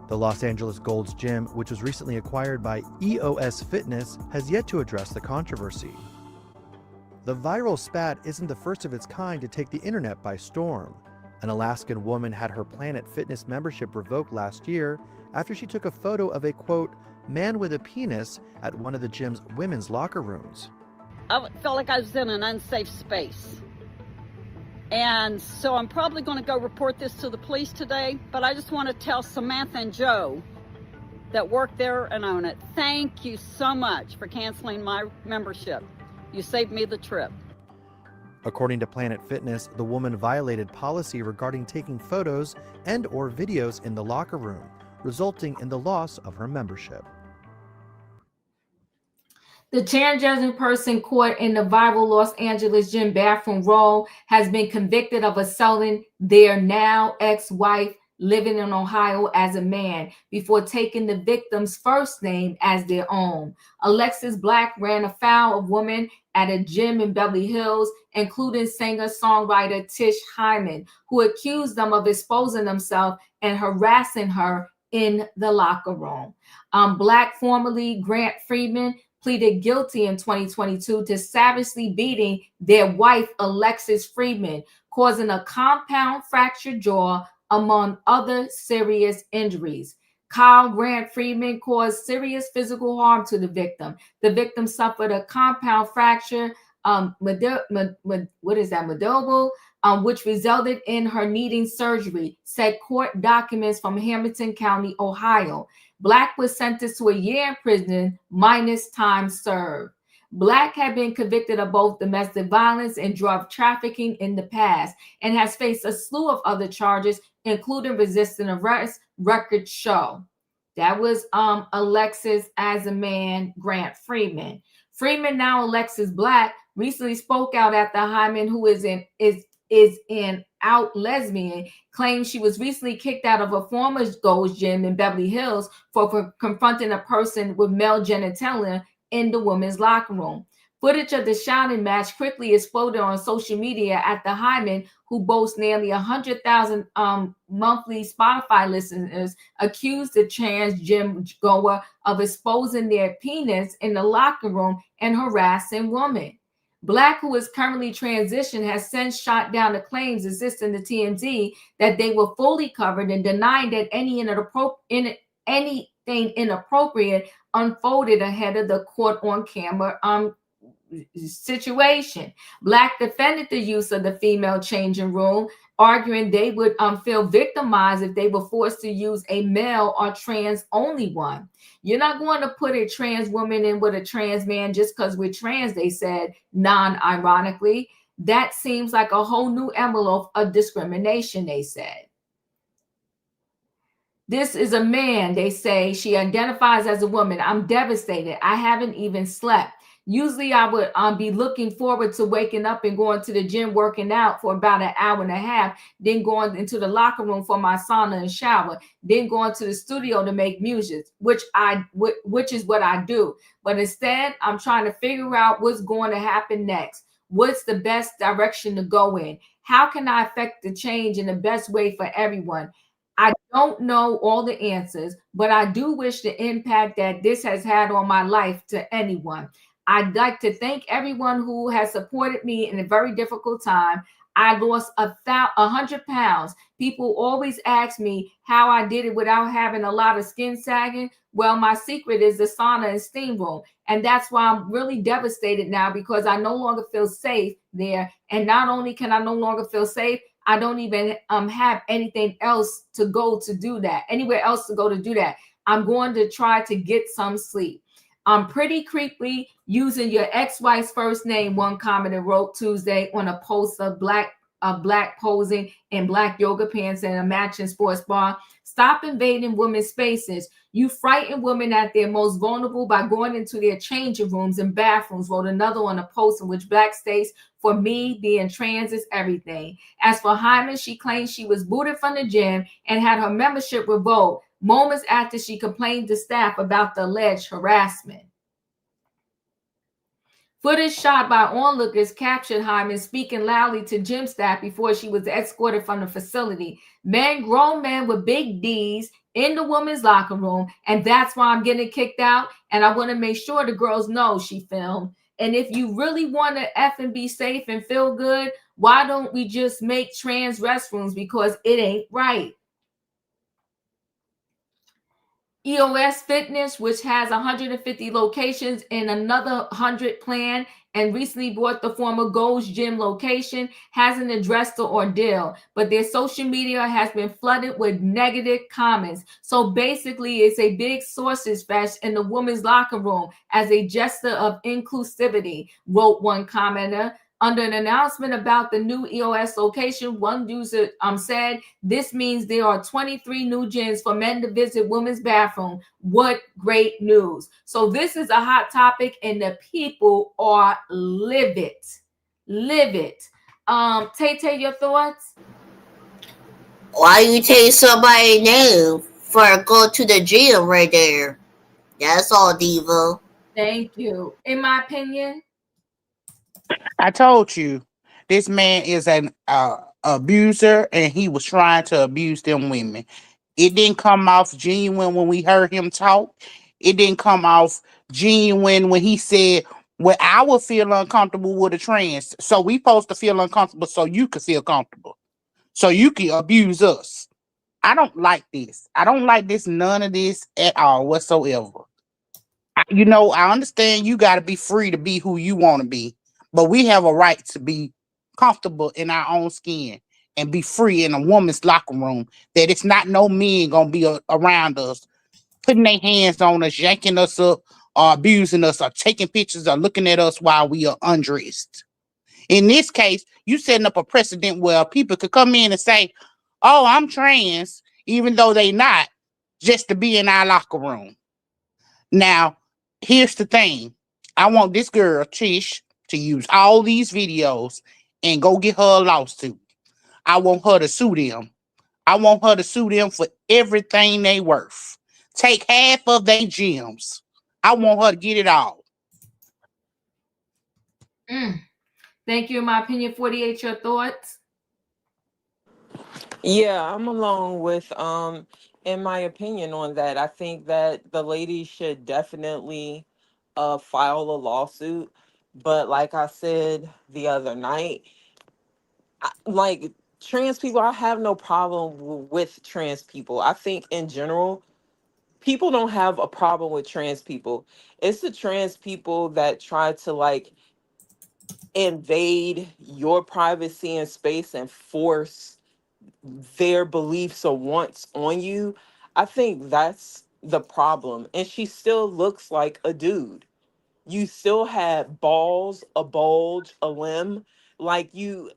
The Los Angeles Gold's Gym, which was recently acquired by EOS Fitness, has yet to address the controversy. The viral spat isn't the first of its kind to take the internet by storm. An Alaskan woman had her Planet Fitness membership revoked last year after she took a photo of a, quote, man with a penis at one of the gym's women's locker rooms. I felt like I was in an unsafe space. And so I'm probably going to go report this to the police today, but I just want to tell Samantha and Joe that work there and own it, thank you so much for canceling my membership. You saved me the trip. According to Planet Fitness, the woman violated policy regarding taking photos and/or videos in the locker room, resulting in the loss of her membership. The transgender person caught in the viral Los Angeles gym bathroom role has been convicted of assaulting their now ex-wife living in Ohio as a man before taking the victim's first name as their own. Alexis Black ran afoul of women at a gym in Beverly Hills, including singer-songwriter Tish Hyman, who accused them of exposing themselves and harassing her in the locker room. Black, formerly Grant Freeman, pleaded guilty in 2022 to savagely beating their wife, Alexis Freeman, causing a compound fractured jaw, among other serious injuries. Kyle Grant Freeman caused serious physical harm to the victim. The victim suffered a compound fracture what is that, Madobo, which resulted in her needing surgery, said court documents from Hamilton County, Ohio. Black was sentenced to a year in prison minus time served. Black had been convicted of both domestic violence and drug trafficking in the past and has faced a slew of other charges, including resisting arrest, records show. That was Alexis as a man, Grant Freeman. Freeman, now Alexis Black, recently spoke out after Hyman, who is an out lesbian, claimed she was recently kicked out of a former Gold's Gym in Beverly Hills for confronting a person with male genitalia in the women's locker room. Footage of the shouting match quickly exploded on social media after Hyman, who boasts nearly 100,000 monthly Spotify listeners, accused the trans gym goer of exposing their penis in the locker room and harassing women. Black, who is currently transitioned, has since shot down the claims existing to TMZ that they were fully covered and denying that anything inappropriate unfolded ahead of the court on camera situation. Black defended the use of the female changing room, arguing they would feel victimized if they were forced to use a male or trans only one. You're not going to put a trans woman in with a trans man just because we're trans, they said, non-ironically. That seems like a whole new envelope of discrimination, they said. This is a man, they say. She identifies as a woman. I'm devastated. I haven't even slept. Usually I would be looking forward to waking up and going to the gym, working out for about an hour and a half, then going into the locker room for my sauna and shower, then going to the studio to make music, which is what I do. But instead, I'm trying to figure out what's going to happen next. What's the best direction to go in? How can I affect the change in the best way for everyone? I don't know all the answers, but I do wish the impact that this has had on my life to anyone. I'd like to thank everyone who has supported me in a very difficult time. I lost 100 pounds. People always ask me how I did it without having a lot of skin sagging. Well, my secret is the sauna and steam room. And that's why I'm really devastated now, because I no longer feel safe there. And not only can I no longer feel safe, I don't even have anything else to go to do that, anywhere else to go to do that. I'm going to try to get some sleep. I'm pretty creepy using your ex-wife's first name, one commenter wrote Tuesday on a post of black posing in black yoga pants and a matching sports bra. Stop invading women's spaces. You frighten women at their most vulnerable by going into their changing rooms and bathrooms, wrote another on a post in which Black states, for me, being trans is everything. As for Hyman, she claims she was booted from the gym and had her membership revoked moments after she complained to staff about the alleged harassment. Footage shot by onlookers captured Hyman speaking loudly to gym staff before she was escorted from the facility. Grown men with big D's in the women's locker room, and that's why I'm getting kicked out, and I want to make sure the girls know, she filmed. And if you really want to F and be safe and feel good, why don't we just make trans restrooms, because it ain't right. EOS Fitness, which has 150 locations and another 100 planned, and recently bought the former Gold's Gym location, hasn't addressed the ordeal, but their social media has been flooded with negative comments. So basically, it's a big sausage fest in the women's locker room as a gesture of inclusivity, wrote one commenter. Under an announcement about the new EOS location, one user said, this means there are 23 new gyms for men to visit women's bathroom. What great news. So this is a hot topic and the people are livid. Livid. Tay, your thoughts? Why you take somebody's name for go to the gym right there? That's all, Diva. Thank you. In my opinion, I told you, this man is an abuser, and he was trying to abuse them women. It didn't come off genuine when we heard him talk. It didn't come off genuine when he said, well, I would feel uncomfortable with a trans. So we supposed to feel uncomfortable so you can feel comfortable. So you can abuse us. I don't like this. I don't like this, none of this at all whatsoever. I understand you got to be free to be who you want to be. but we have a right to be comfortable in our own skin and be free in a woman's locker room. That it's not no men gonna be around us, putting their hands on us, yanking us up, or abusing us, or taking pictures, or looking at us while we are undressed. In this case, you setting up a precedent where people could come in and say, "Oh, I'm trans," even though they not, just to be in our locker room. Now, here's the thing. I want this girl, Tish, to use all these videos and go get her a lawsuit. I want her to sue them. I want her to sue them for everything they worth. Take half of their gems. I want her to get it all. Thank you. In my opinion, 48, your thoughts? Yeah, I'm along with in my opinion on that. I think that the lady should definitely file a lawsuit. But like I said the other night, like trans people, I have no problem with trans people. I think in general, people don't have a problem with trans people. It's the trans people that try to like invade your privacy and space and force their beliefs or wants on you. I think that's the problem. And she still looks like a dude. You still had balls, a bulge, a limb. Like you,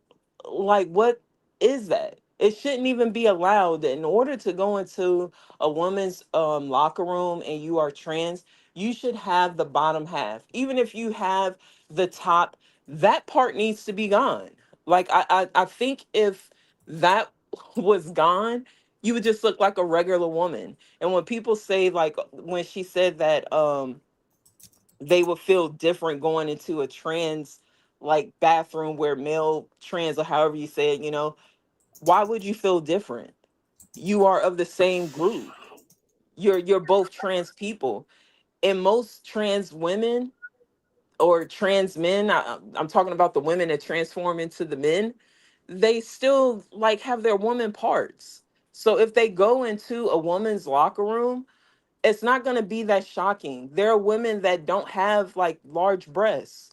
like what is that? It shouldn't even be allowed. In order to go into a woman's locker room and you are trans, you should have the bottom half. Even if you have the top, that part needs to be gone. Like I think if that was gone, you would just look like a regular woman. And when people say like when she said that they would feel different going into a trans like bathroom where male trans or however you say it, why would you feel different? You are of the same group. You're both trans people. And most trans women or trans men, I'm talking about the women that transform into the men, they still like have their woman parts. So if they go into a woman's locker room, it's not going to be that shocking. There are women that don't have like large breasts,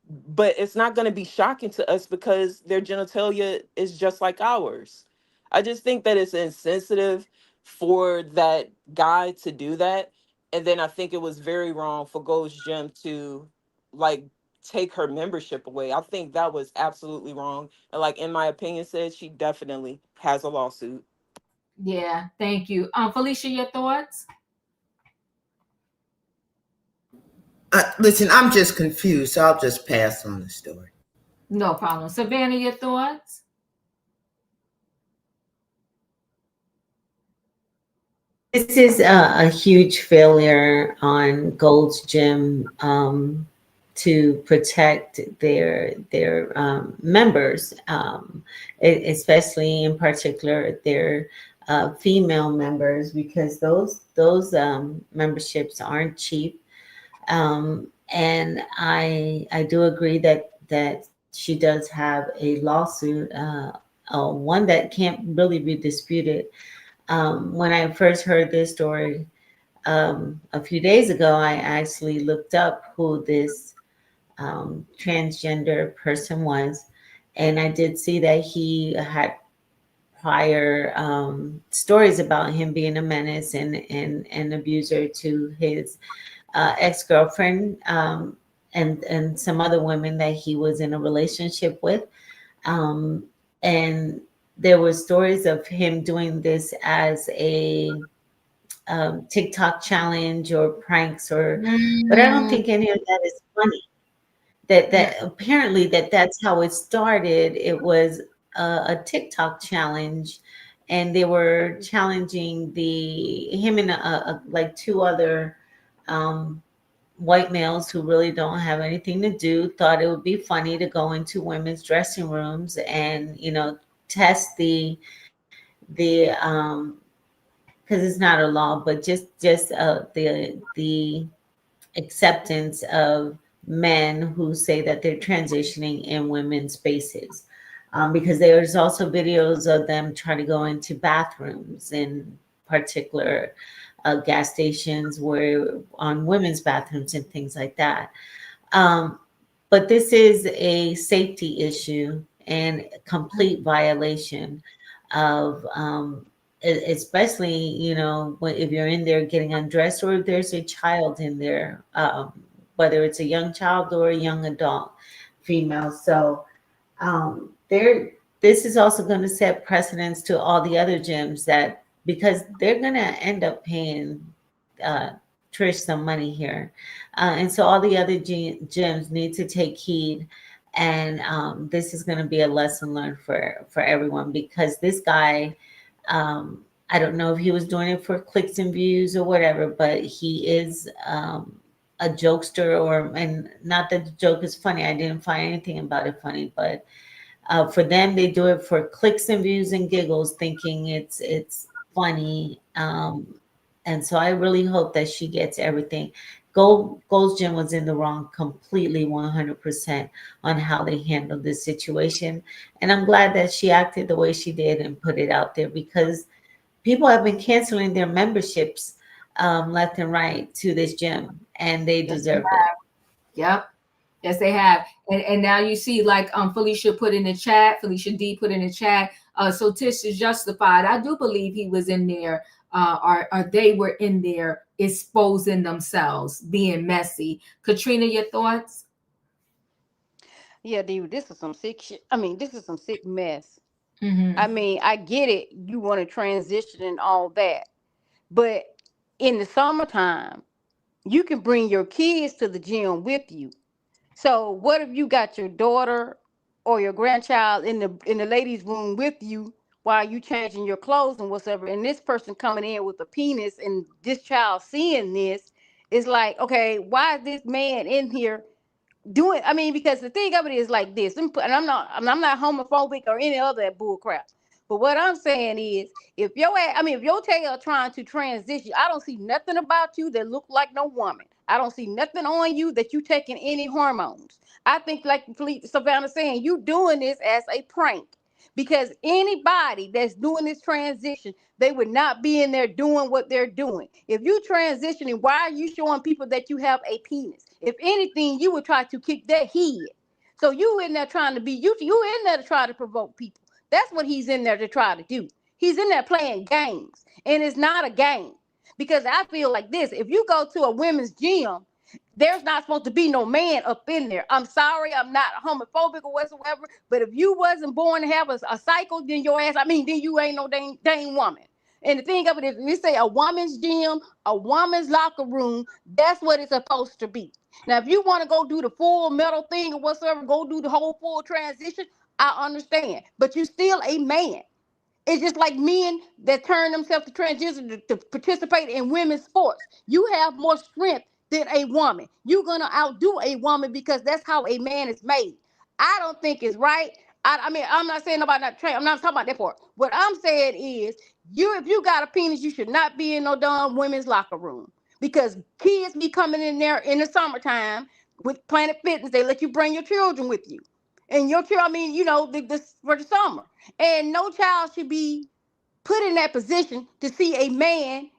but it's not going to be shocking to us because their genitalia is just like ours. I just think that it's insensitive for that guy to do that. And then I think it was very wrong for Gold's Gym to like take her membership away. I think that was absolutely wrong. And like in my opinion said, she definitely has a lawsuit. Yeah, thank you. Felicia, your thoughts? Listen, I'm just confused, so I'll just pass on the story. No problem. Savannah, your thoughts? This is a huge failure on Gold's Gym to protect their members, especially in particular their female members, because those memberships aren't cheap. And I do agree that she does have a lawsuit, one that can't really be disputed. When I first heard this story a few days ago, I actually looked up who this transgender person was, and I did see that he had prior stories about him being a menace and an abuser to his ex-girlfriend, and some other women that he was in a relationship with. Um, and there were stories of him doing this as a TikTok challenge or pranks, but I don't think any of that is funny. That apparently that's how it started. It was a TikTok challenge, and they were challenging him and like two other um, white males who really don't have anything to do. Thought it would be funny to go into women's dressing rooms and test the because it's not a law, but just the acceptance of men who say that they're transitioning in women's spaces. Because there's also videos of them trying to go into bathrooms in particular gas stations where on women's bathrooms and things like that. Um, But this is a safety issue and complete violation of, especially, you know, if you're in there getting undressed, or if there's a child in there, whether it's a young child or a young adult female. So there, this is also going to set precedence to all the other gyms, that because they're going to end up paying uh, Trish some money here, and so all the other gyms need to take heed. And this is going to be a lesson learned for everyone, because this guy, I don't know if he was doing it for clicks and views or whatever, but he is a jokester, or, and not that the joke is funny. I didn't find anything about it funny, but for them, they do it for clicks and views and giggles, thinking it's funny. And so I really hope that she gets everything. Gold's Gym was in the wrong completely, 100%, on how they handled this situation. And I'm glad that she acted the way she did and put it out there, because people have been canceling their memberships left and right to this gym, and they deserve it. Yep. Yes, they have. And now you see, like Felicia put in the chat, Felicia D put in the chat, so Tish is justified. I do believe he was in there, or they were in there exposing themselves, being messy. Katrina, your thoughts? Yeah, dude, this is some sick shit. I mean, this is some sick mess. Mm-hmm. I mean, I get it. You want to transition and all that. But in the summertime, you can bring your kids to the gym with you. So what if you got your daughter or your grandchild in the ladies' room with you while you changing your clothes and whatever, and this person coming in with a penis, and this child seeing this, is like, okay, why is this man in here doing? I mean, because the thing of it is like this, and I'm not homophobic or any other bull crap. But what I'm saying is, if your tail trying to transition, I don't see nothing about you that look like no woman. I don't see nothing on you that you taking any hormones. I think, like Savannah saying, you doing this as a prank. Because anybody that's doing this transition, they would not be in there doing what they're doing. If you transitioning, why are you showing people that you have a penis? If anything, you would try to kick their head. So you in there trying to be, you in there to try to provoke people. That's what he's in there to try to do. He's in there playing games, and it's not a game. Because I feel like this: if you go to a women's gym, there's not supposed to be no man up in there. I'm sorry, I'm not homophobic or whatsoever, but if you wasn't born to have a cycle, then your ass, I mean, then you ain't no dang woman. And the thing of it is, we say a woman's gym, a woman's locker room, that's what it's supposed to be. Now, if you want to go do the full metal thing or whatsoever, go do the whole full transition, I understand. But you still a man. It's just like men that turn themselves to transition to participate in women's sports. You have more strength than a woman. You're gonna outdo a woman because that's how a man is made. I don't think it's right. I mean, I'm not saying about not train. I'm not talking about that part. What I'm saying is, if you got a penis, you should not be in no dumb women's locker room, because kids be coming in there in the summertime with Planet Fitness. They let you bring your children with you, and your child. I mean, this for the summer. And no child should be put in that position to see a man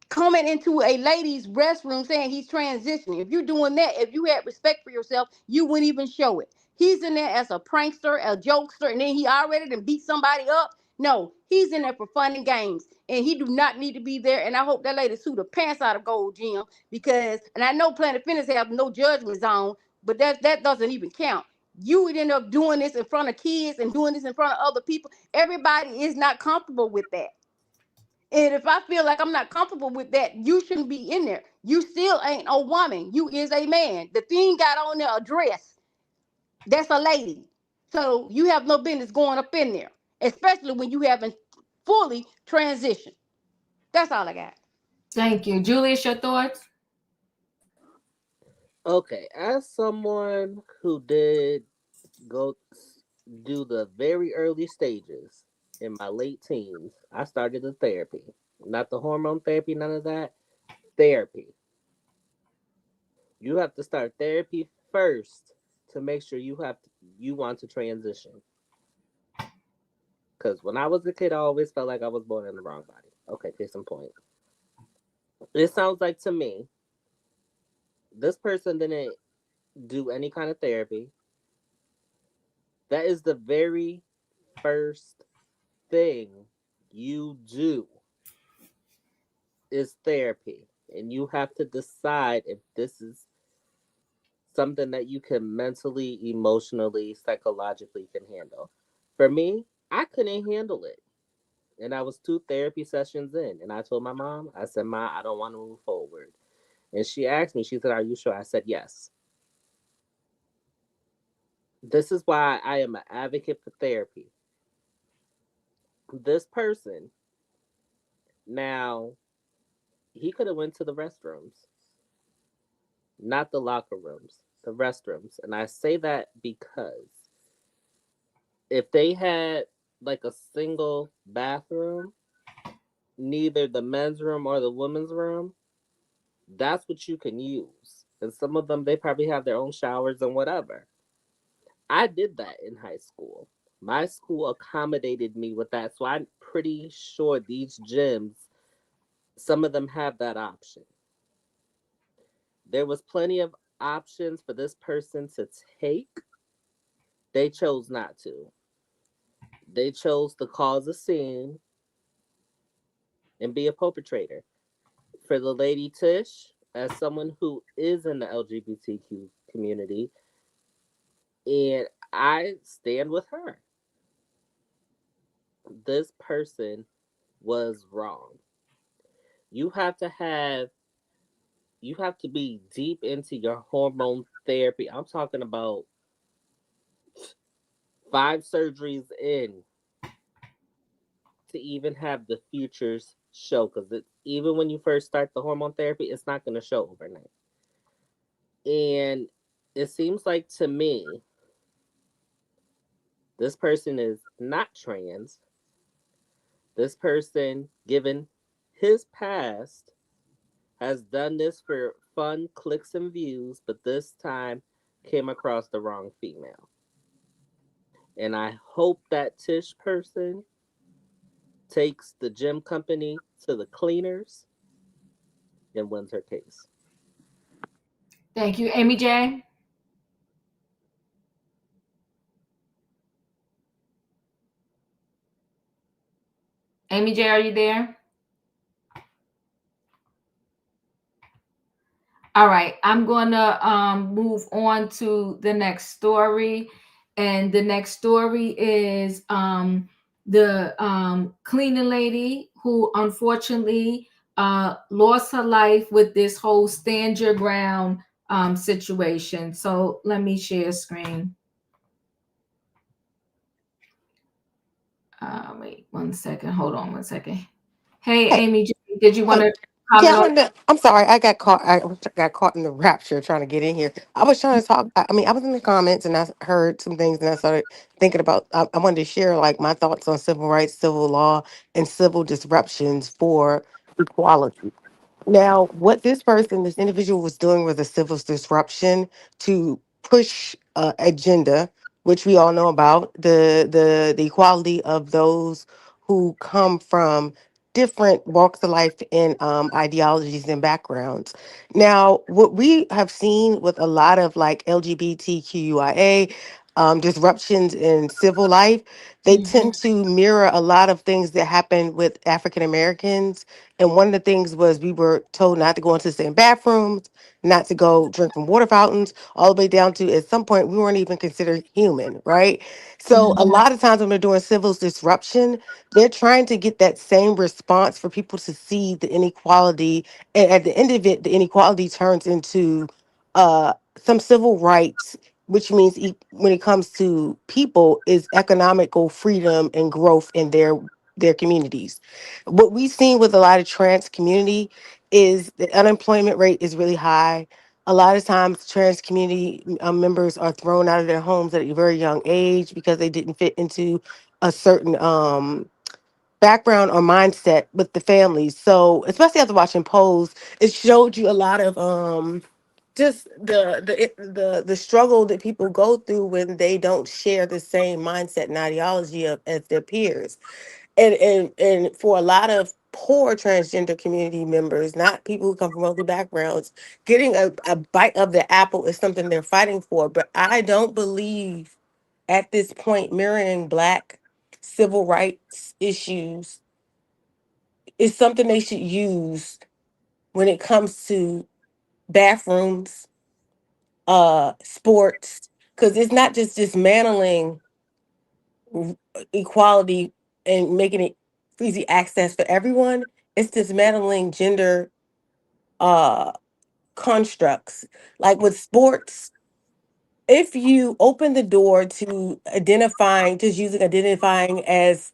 coming into a lady's restroom saying he's transitioning. If you're doing that, if you had respect for yourself, you wouldn't even show it. He's in there as a prankster, a jokester, and then he already done beat somebody up. No, he's in there for fun and games, and he do not need to be there. And I hope that lady sue the pants out of Gold Gym, because, and I know Planet Fitness have no judgment zone, but that doesn't even count. You would end up doing this in front of kids and doing this in front of other people. Everybody is not comfortable with that. And if I feel like I'm not comfortable with that, you shouldn't be in there. You still ain't a woman. You is a man. The thing got on there a dress. That's a lady. So you have no business going up in there, especially when you haven't fully transitioned. That's all I got. Thank you. Julius, your thoughts? Okay, as someone who did go do the very early stages in my late teens, I started the therapy. Not the hormone therapy, none of that. Therapy. You have to start therapy first to make sure you want to transition. Because when I was a kid, I always felt like I was born in the wrong body. Okay, case in point. It sounds like to me, this person didn't do any kind of therapy, that is the very first thing you do is therapy. And you have to decide if this is something that you can mentally, emotionally, psychologically can handle. For me, I couldn't handle it. And I was two therapy sessions in. And I told my mom, I said, Ma, I don't want to move forward. And she asked me, she said, Are you sure? I said, Yes. This is why I am an advocate for therapy. This person, now, he could have went to the restrooms, not the locker rooms, the restrooms. And I say that because if they had like a single bathroom, neither the men's room or the women's room, that's what you can use. And some of them, they probably have their own showers and whatever. I did that in high school. My school accommodated me with that. So I'm pretty sure these gyms, some of them have that option. There was plenty of options for this person to take. They chose not to. They chose to cause a scene and be a perpetrator. For the lady Tish, as someone who is in the LGBTQ community, and I stand with her. This person was wrong. You have to have you have to be deep into your hormone therapy. I'm talking about 5 surgeries in to even have the futures show, because even when you first start the hormone therapy, it's not going to show overnight. And it seems like to me, this person is not trans. This person, given his past, has done this for fun clicks and views, but this time came across the wrong female. And I hope that Tish person takes the gym company to the cleaners and wins her case. Thank you, Amy J. Amy J, are you there? All right, I'm gonna move on to the next story, and the next story is the cleaning lady who unfortunately lost her life with this whole stand your ground situation. So let me share screen. Wait 1 second. Hold on 1 second. Hey, Hey, Amy, did you want hey, to yeah, comment I on? wanted to, I'm sorry, I got caught. I got caught in the rapture trying to get in here. I was trying to talk. I mean, I was in the comments and I heard some things, and I started thinking about. I wanted to share like my thoughts on civil rights, civil law, and civil disruptions for equality. Now, what this individual was doing was a civil disruption to push agenda, which we all know about the equality of those who come from different walks of life and ideologies and backgrounds. Now, what we have seen with a lot of like LGBTQIA disruptions in civil life, they Mhm. tend to mirror a lot of things that happen with African Americans. And one of the things was we were told not to go into the same bathrooms, not to go drink from water fountains, all the way down to at some point we weren't even considered human, right? So a Mhm. lot of times when they're doing civil disruption, they're trying to get that same response for people to see the inequality. And at the end of it, the inequality turns into some civil rights, which means when it comes to people, is economical freedom and growth in their communities. What we've seen with a lot of trans community is the unemployment rate is really high. A lot of times, trans community members are thrown out of their homes at a very young age because they didn't fit into a certain background or mindset with the families. So, especially after watching Pose, it showed you a lot of just the struggle that people go through when they don't share the same mindset and ideology as their peers. And for a lot of poor transgender community members, not people who come from wealthy backgrounds, getting a bite of the apple is something they're fighting for. But I don't believe at this point mirroring Black civil rights issues is something they should use when it comes to bathrooms, sports, because it's not just dismantling equality and making it easy access for everyone. It's dismantling gender uh constructs. Like with sports, if you open the door to identifying, just using identifying as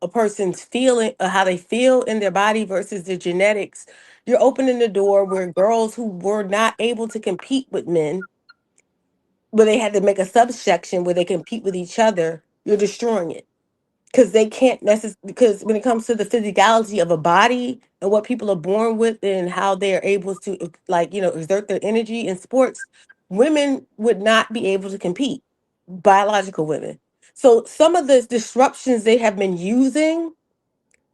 a person's feeling, how they feel in their body versus their genetics, you're opening the door where girls who were not able to compete with men, where they had to make a subsection where they compete with each other, you're destroying it. Because they can't necessarily, because when it comes to the physicality of a body and what people are born with and how they're able to, like, exert their energy in sports, women would not be able to compete, biological women. So some of the disruptions they have been using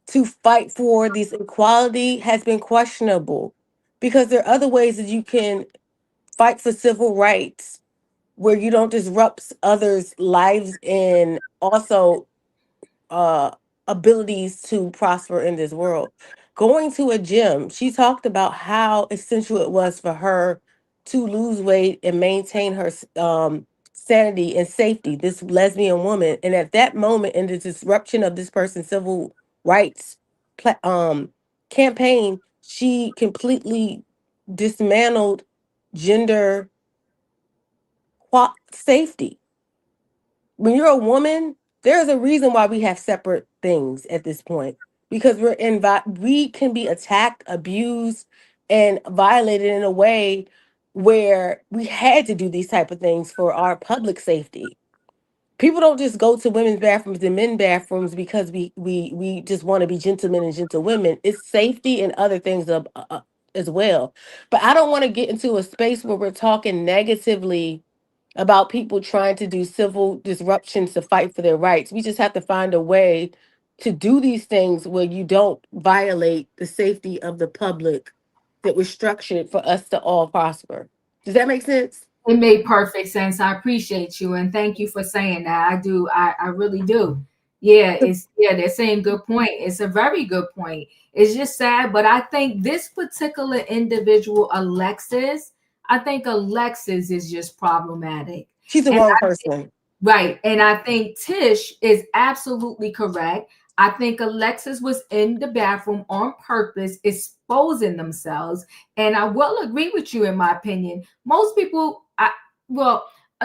to fight for this equality has been questionable, because there are other ways that you can fight for civil rights where you don't disrupt others' lives and also uh abilities to prosper in this world. Going to a gym, she talked about how essential it was for her to lose weight and maintain her sanity and safety, this lesbian woman. And at that moment, in the disruption of this person's civil rights campaign, she completely dismantled gender safety. When you're a woman, there's a reason why we have separate things at this point, because we can be attacked, abused, and violated in a way where we had to do these type of things for our public safety. People don't just go to women's bathrooms and men bathrooms because we just want to be gentlemen and gentlewomen. It's safety and other things as well. But I don't want to get into a space where we're talking negatively about people trying to do civil disruptions to fight for their rights. We just have to find a way to do these things where you don't violate the safety of the public that was structured for us to all prosper. Does that make sense? It made perfect sense. I appreciate you and thank you for saying that. I do. I really do. They're saying good point. It's a very good point. It's just sad, but I think this particular individual, Alexis, I think Alexis is just problematic. She's the And wrong person. right. And I think Tish is absolutely correct. I think Alexis was in the bathroom on purpose, exposing themselves. And I will agree with you, in my opinion. Most people,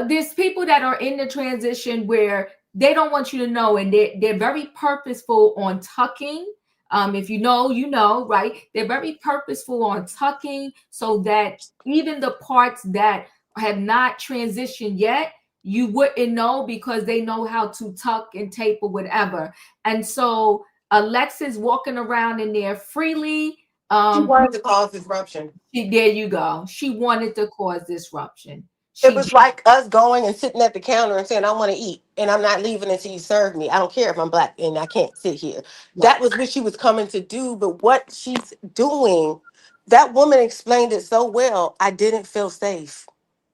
there's people that are in the transition where they don't want you to know, and they're very purposeful on tucking. If you know, you know, right? They're very purposeful on tucking so that even the parts that have not transitioned yet, you wouldn't know because they know how to tuck and tape or whatever. And so Alexis walking around in there freely. She wanted to cause disruption. There you go. She wanted to cause disruption. It was like us going and sitting at the counter and saying, I want to eat and I'm not leaving until you serve me. I don't care if I'm Black and I can't sit here. That was what she was coming to do. But what she's doing, that woman explained it so well. I didn't feel safe.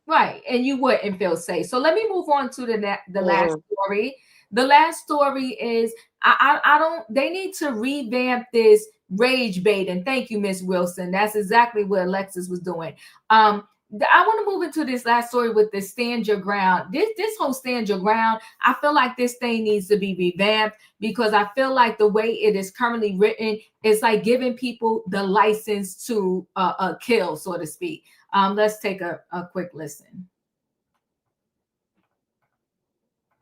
Right. And you wouldn't feel safe. So let me move on to the last story. The last story is I don't, they need to revamp this rage baiting. Thank you, Miss Wilson. That's exactly what Alexis was doing. I want to move into this last story with the stand your ground. This whole stand your ground, I feel like this thing needs to be revamped, because I feel like the way it is currently written, it's like giving people the license to kill, so to speak. Let's take a quick listen.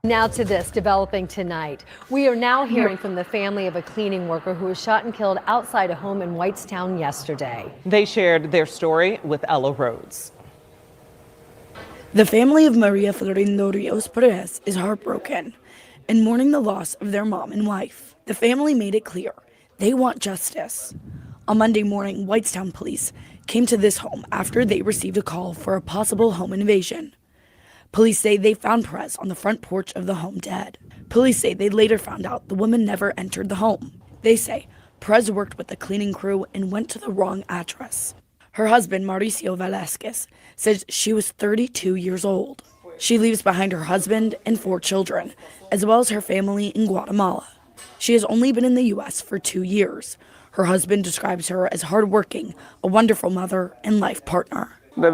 Now to this developing tonight. We are now hearing from the family of a cleaning worker who was shot and killed outside a home in Whitestown yesterday. They shared their story with Ella Rhodes. The family of Maria Florindo Rios Perez is heartbroken and mourning the loss of their mom and wife. The family made it clear they want justice. On Monday morning, Whitestown police came to this home after they received a call for a possible home invasion. Police say they found Perez on the front porch of the home dead. Police say they later found out the woman never entered the home. They say Perez worked with the cleaning crew and went to the wrong address. Her husband, Mauricio Velasquez, says she was 32 years old. She leaves behind her husband and 4 children, as well as her family in Guatemala. She has only been in the U.S. for 2 years. Her husband describes her as hardworking, a wonderful mother, and life partner. The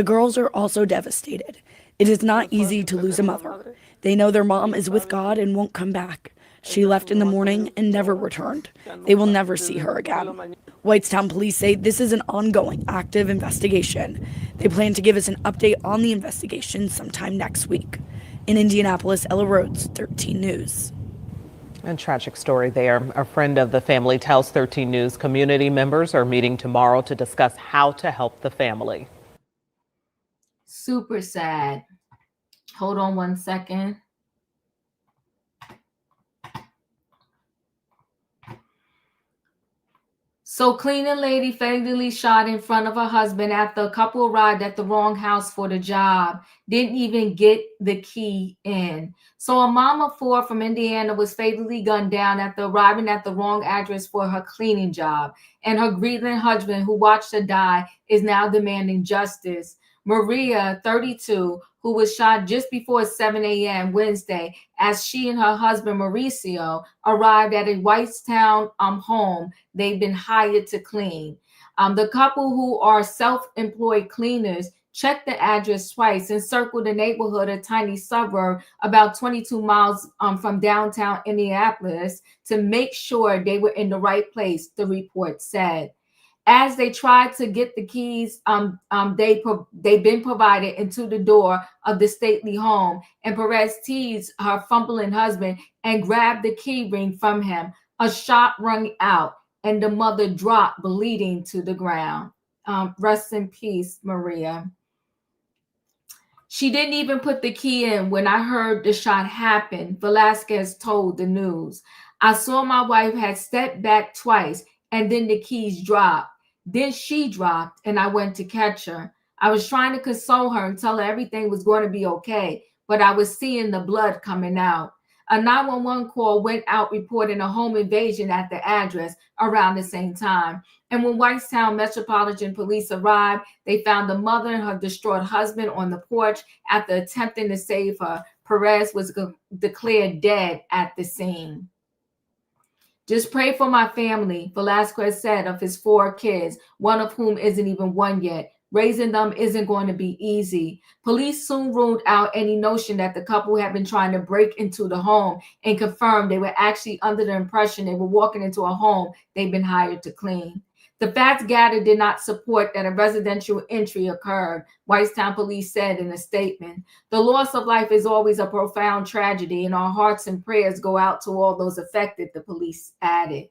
girls are also devastated. It is not easy to lose a mother. They know their mom is with God and won't come back. She left in the morning and never returned. They will never see her again. Whitestown police say this is an ongoing, active investigation. They plan to give us an update on the investigation sometime next week. In Indianapolis, Ella Rhodes, 13 News. A tragic story there. A friend of the family tells 13 News community members are meeting tomorrow to discuss how to help the family. Super sad. Hold on one second. So cleaning lady fatally shot in front of her husband after a couple arrived at the wrong house for the job. Didn't even get the key in. So a mom of 4 from Indiana was fatally gunned down after arriving at the wrong address for her cleaning job. And her grieving husband, who watched her die, is now demanding justice. Maria, 32, who was shot just before 7 a.m. Wednesday as she and her husband, Mauricio, arrived at a Whitestown home they've been hired to clean. The couple, who are self-employed cleaners, checked the address twice and circled the neighborhood, a tiny suburb about 22 miles from downtown Indianapolis, to make sure they were in the right place, the report said. As they tried to get the keys, they've been provided into the door of the stately home, and Perez teased her fumbling husband and grabbed the key ring from him. A shot rang out, and the mother dropped bleeding to the ground. Rest in peace, Maria. She didn't even put the key in when I heard the shot happen, Velasquez told the news. I saw my wife had stepped back twice, and then the keys dropped. Then she dropped, and I went to catch her. I was trying to console her and tell her everything was going to be okay, but I was seeing the blood coming out. A 911 call went out reporting a home invasion at the address around the same time. And when Whitestown Metropolitan Police arrived, they found the mother and her distraught husband on the porch after attempting to save her. Perez was declared dead at the scene. Just pray for my family, Velasquez said of his 4 kids, one of whom isn't even 1 yet. Raising them isn't going to be easy. Police soon ruled out any notion that the couple had been trying to break into the home and confirmed they were actually under the impression they were walking into a home they'd been hired to clean. The facts gathered did not support that a residential entry occurred, Whitestown police said in a statement. The loss of life is always a profound tragedy, and our hearts and prayers go out to all those affected, the police added.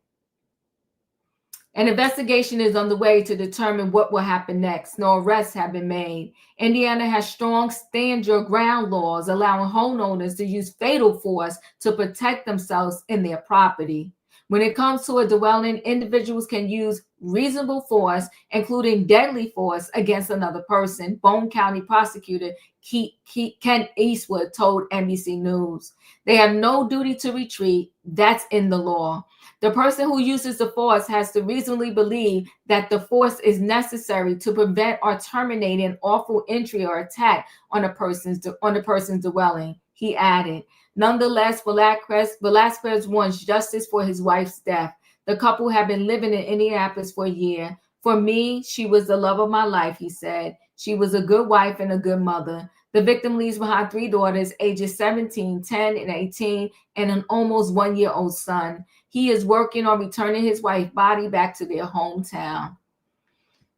An investigation is underway to determine what will happen next. No arrests have been made. Indiana has strong stand your ground laws allowing homeowners to use fatal force to protect themselves and their property. When it comes to a dwelling, individuals can use reasonable force, including deadly force, against another person, Bone County prosecutor Ken Eastwood told NBC News. They have no duty to retreat. That's in the law. The person who uses the force has to reasonably believe that the force is necessary to prevent or terminate an awful entry or attack on a person's dwelling, he added. Nonetheless, Velasquez wants justice for his wife's death. The couple have been living in Indianapolis for a year. For me, she was the love of my life, he said. She was a good wife and a good mother. The victim leaves behind 3 daughters, ages 17, 10, and 18, and an almost 1-year-old son. He is working on returning his wife's body back to their hometown.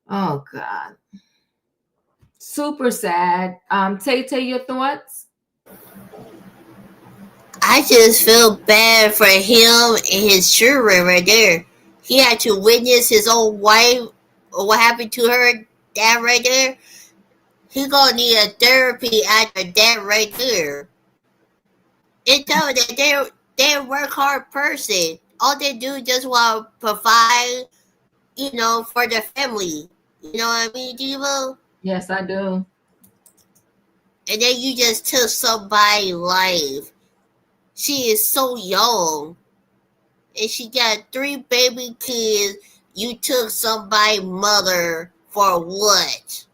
Oh, God. Super sad. Tay, your thoughts? I just feel bad for him and his children right there. He had to witness his own wife, or what happened to her dad right there. He gonna need a therapy after that right there. It tells that they're a work hard person. All they do is just want to provide, for their family. You know what I mean, Diva? Yes, I do. And then you just took somebody's life. She is so young. and she got 3 baby kids. You took somebody's mother for what?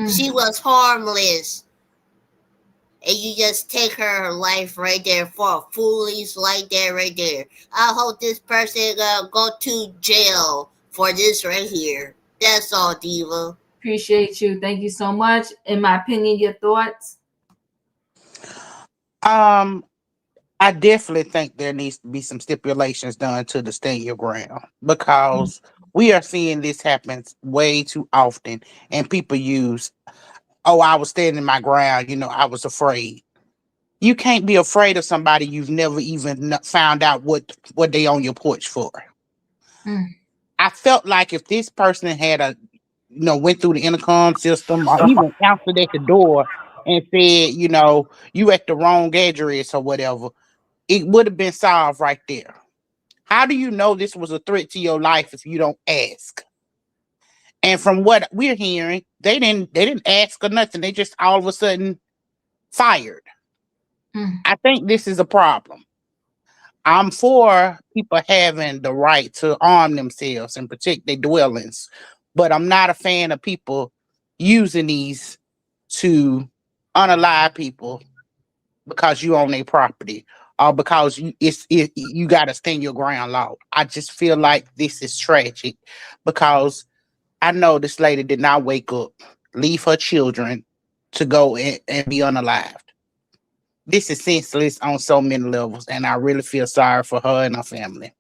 She was harmless. And you just take her life right there for a foolish like that right there. I hope this person go to jail for this right here. That's all, Diva. Appreciate you. Thank you so much. In my opinion, your thoughts? I definitely think there needs to be some stipulations done to the stand your ground because we are seeing this happen way too often, and people use, "Oh, I was standing my ground. I was afraid." You can't be afraid of somebody you've never even found out what they on your porch for. Mm. I felt like if this person had went through the intercom system or even answered at the door and said, you at the wrong address or whatever, it would have been solved right there. How do you know this was a threat to your life if you don't ask? And from what we're hearing, they didn't ask or nothing. They just all of a sudden fired. Mm. I think this is a problem. I'm for people having the right to arm themselves and protect their dwellings, but I'm not a fan of people using these to unalive people because you own their property or because you got to stand your ground law. I just feel like this is tragic because I know this lady did not wake up, leave her children to go and be unalived. This is senseless on so many levels, and I really feel sorry for her and her family.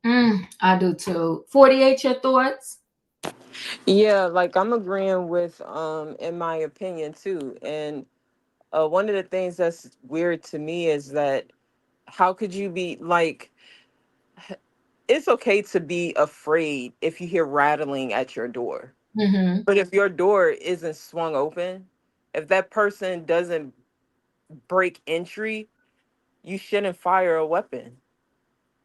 I do too. 48, your thoughts? Yeah, like I'm agreeing with in my opinion too. And one of the things that's weird to me is that how could you be like it's okay to be afraid if you hear rattling at your door. Mm-hmm. But if your door isn't swung open, if that person doesn't break entry, you shouldn't fire a weapon.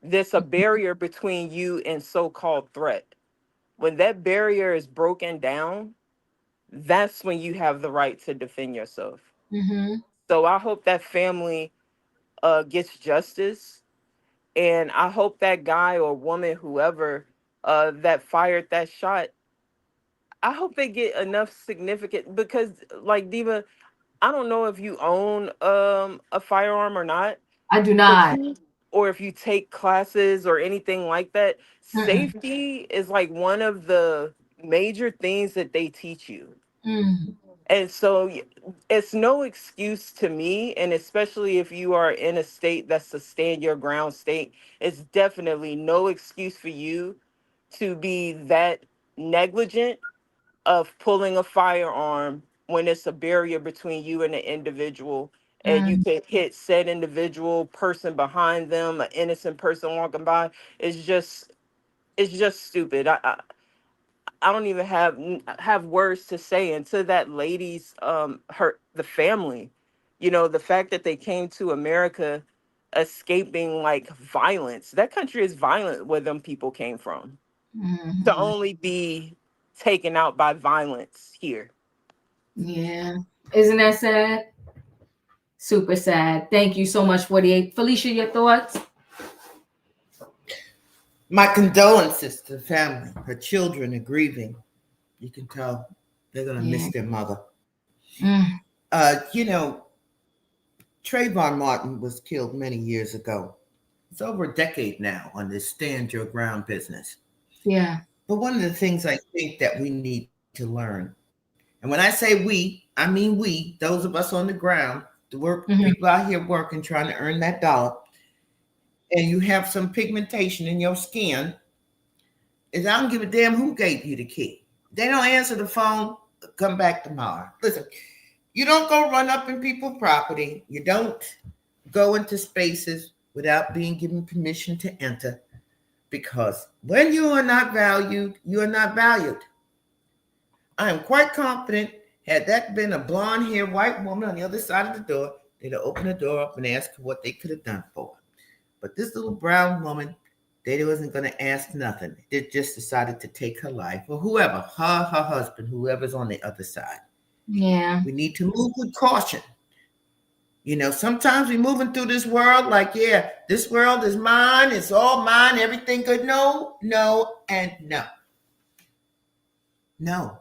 There's a barrier between you and so-called threat. When that barrier is broken down, that's when you have the right to defend yourself. Mm-hmm. So I hope that family gets justice, and I hope that guy or woman, whoever that fired that shot, I hope they get enough significant because, like Diva, I don't know if you own a firearm or not, I do but not. or if you take classes or anything like that. Mm-mm. Safety is like one of the major things that they teach you. Mm. And so it's no excuse to me, and especially if you are in a state that's a stand your ground state, it's definitely no excuse for you to be that negligent of pulling a firearm when it's a barrier between you and the individual, and you Mm. could hit said individual person behind them, an innocent person walking by. It's just stupid. I don't even have words to say. And to that lady's her the family, the fact that they came to America escaping like violence. That country is violent where them people came from. To Mm-hmm. only be taken out by violence here. Yeah. Isn't that sad? Super sad. Thank you so much, 48. Felicia, your thoughts? My condolences to the family. Her children are grieving. You can tell they're going to Yeah. miss their mother. Mm. You know, Trayvon Martin was killed many years ago. It's over a decade now on this stand your ground business. Yeah. But one of the things I think that we need to learn, and when I say we, I mean we, those of us on the ground, the work Mm-hmm. people out here working, trying to earn that dollar, and you have some pigmentation in your skin, is I don't give a damn who gave you the key. They don't answer the phone, come back tomorrow. Listen, you don't go run up in people's property. You don't go into spaces without being given permission to enter, because when you are not valued, you are not valued. I am quite confident, had that been a blonde haired white woman on the other side of the door, they'd have opened the door up and asked her what they could have done for her. But this little brown woman, they wasn't going to ask nothing. They just decided to take her life, or whoever, her husband, whoever's on the other side. Yeah. We need to move with caution. Sometimes we moving through this world like, yeah, this world is mine. It's all mine. Everything good. No, and no. No.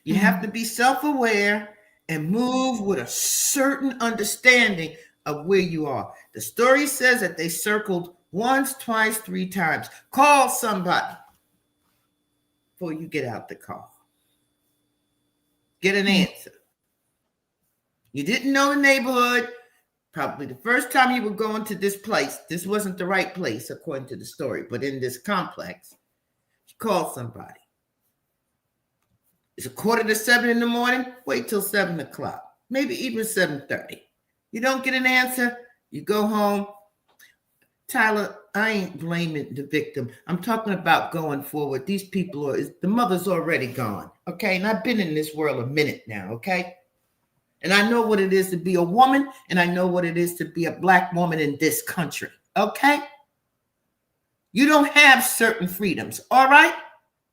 You have to be self-aware and move with a certain understanding of where you are. The story says that they circled once, twice, 3 times. Call somebody before you get out the car. Get an answer. You didn't know the neighborhood. Probably the first time you were going to this place, this wasn't the right place, according to the story, but in this complex, you call somebody. It's 6:45 in the morning. Wait till 7 o'clock, maybe even 7:30. You don't get an answer, you go home. Tyler, I ain't blaming the victim. I'm talking about going forward. These people the mother's already gone, okay? And I've been in this world a minute now, okay? And I know what it is to be a woman, and I know what it is to be a Black woman in this country, okay? You don't have certain freedoms, all right?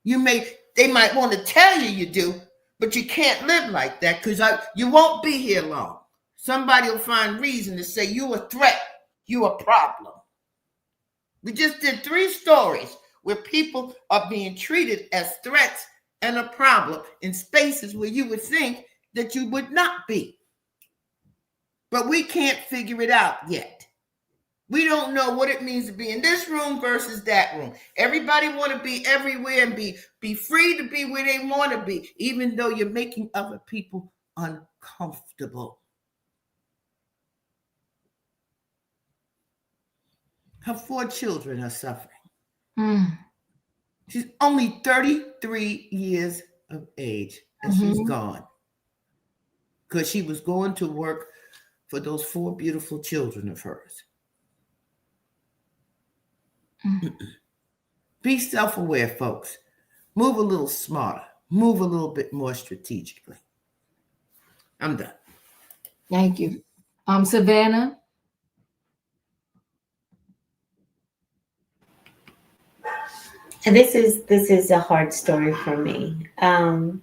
They might want to tell you do, but you can't live like that because you won't be here long. Somebody will find reason to say you a threat, you a problem. We just did 3 stories where people are being treated as threats and a problem in spaces where you would think that you would not be. But we can't figure it out yet. We don't know what it means to be in this room versus that room. Everybody want to be everywhere and be free to be where they want to be, even though you're making other people uncomfortable. Her 4 children are suffering. She's only 33 years of age, and she's gone because she was going to work for those 4 beautiful children of hers. Be self-aware, folks. Move a little smarter. Move a little bit more strategically. I'm done. Thank you. Savannah? And this is a hard story for me, because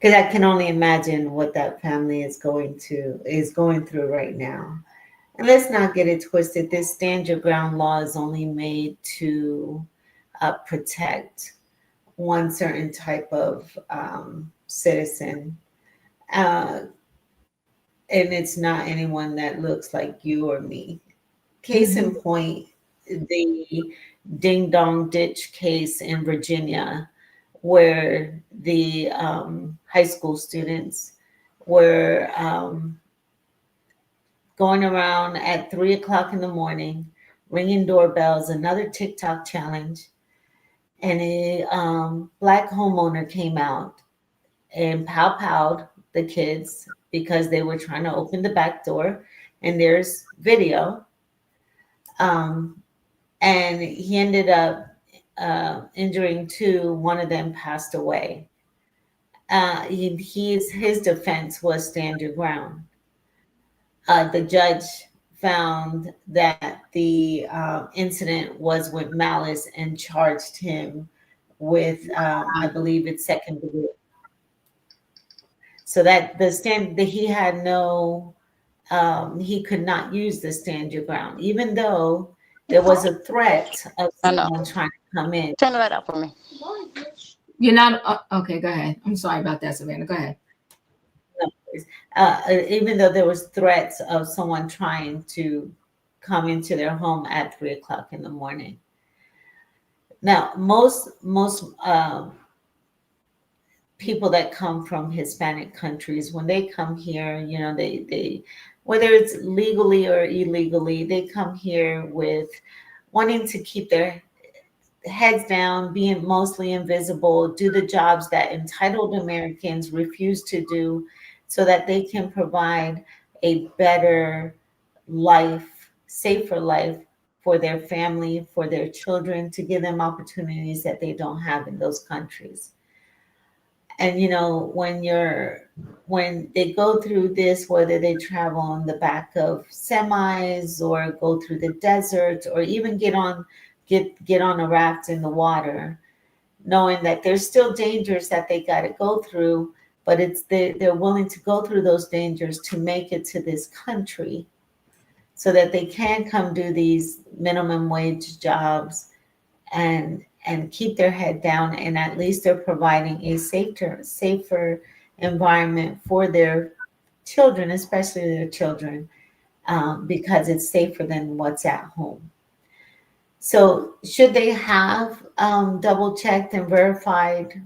I can only imagine what that family is going through right now. And let's not get it twisted. This stand your ground law is only made to protect one certain type of citizen, and it's not anyone that looks like you or me. Case in point, the Ding Dong Ditch case in Virginia, where the high school students were going around at 3 o'clock in the morning, ringing doorbells, another TikTok challenge. And a Black homeowner came out and pow-powed the kids because they were trying to open the back door. And there's video. And he ended up injuring 2. One of them passed away. His defense was stand your ground. The judge found that the incident was with malice and charged him with, I believe it's second degree. So that he had no, he could not use the stand your ground, even though there was a threat of someone trying to come in. Turn the light out for me. You're not, okay, go ahead. I'm sorry about that, Savannah. Go ahead. Even though there was threats of someone trying to come into their home at 3 o'clock in the morning. Now, most people that come from Hispanic countries, when they come here, they whether it's legally or illegally, they come here with wanting to keep their heads down, being mostly invisible, do the jobs that entitled Americans refuse to do, so that they can provide a better life, safer life for their family, for their children, to give them opportunities that they don't have in those countries. And when they go through this, whether they travel on the back of semis or go through the desert or even get on a raft in the water, knowing that there's still dangers that they got to go through, but they're willing to go through those dangers to make it to this country so that they can come do these minimum wage jobs and keep their head down, and at least they're providing a safer environment for their children, especially their children, because it's safer than what's at home. So should they have double checked and verified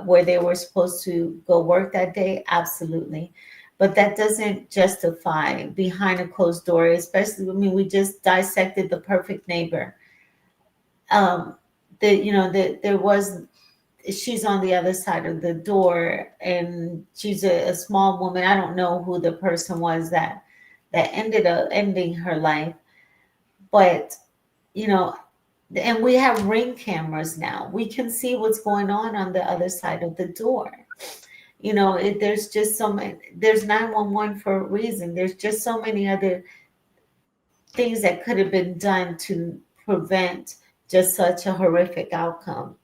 where they were supposed to go work that day? Absolutely. But that doesn't justify behind a closed door, especially, I mean, we just dissected the perfect neighbor. There was, she's on the other side of the door, and she's a small woman. I don't know who the person was that ended up ending her life, but you know, and we have ring cameras now. We can see what's going on the other side of the door. There's just so many. There's 911 for a reason. There's just so many other things that could have been done to prevent just such a horrific outcome.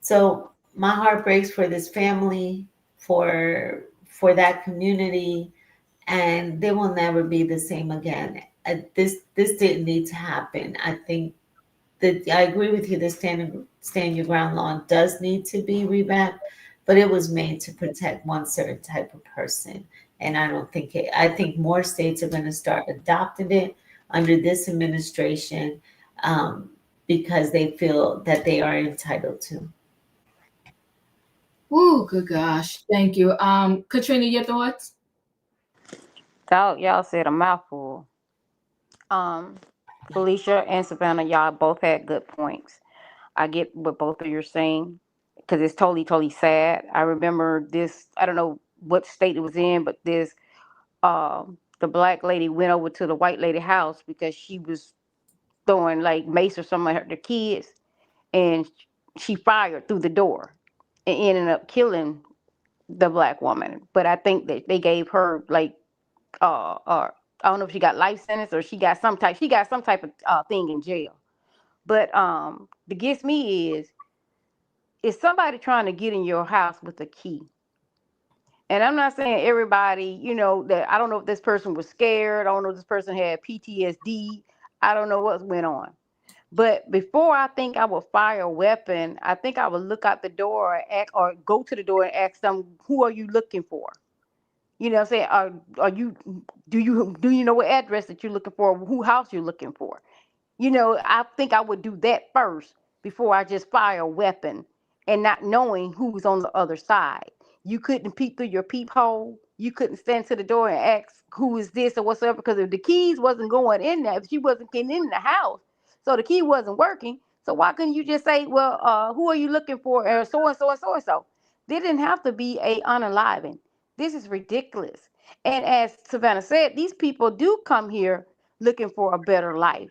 So my heart breaks for this family, for that community, and they will never be the same again. This didn't need to happen. I think that I agree with you. The stand your ground law does need to be revamped, but it was made to protect one certain type of person, and I don't think it. I think more states are going to start adopting it under this administration because they feel that they are entitled to. Oh, good gosh. Thank you. Katrina, your thoughts? Y'all said a mouthful. Felicia and Savannah, y'all both had good points. I get what both of you are saying because it's totally, totally sad. I remember this, I don't know what state it was in, but the black lady went over to the white lady house because she was throwing like mace or something at the kids, and she fired through the door and ended up killing the black woman. But I think that they gave her like I don't know if she got life sentence or she got some type of thing in jail. But the gets me is somebody trying to get in your house with a key. And I'm not saying everybody, that I don't know if this person was scared. I don't know if this person had PTSD. I don't know what went on. But before I think I would fire a weapon, I think I would look out the door or go to the door and ask them, who are you looking for? You know what I'm saying? Do you know what address that you're looking for? Who house you're looking for? I think I would do that first before I just fire a weapon and not knowing who's on the other side. You couldn't peep through your peephole. You couldn't stand to the door and ask who is this or whatsoever, because if the keys wasn't going in there, if she wasn't getting in the house, so the key wasn't working. So why couldn't you just say, well, who are you looking for? Or so and so and so and so. They didn't have to be a unaliving. This is ridiculous. And as Savannah said, these people do come here looking for a better life.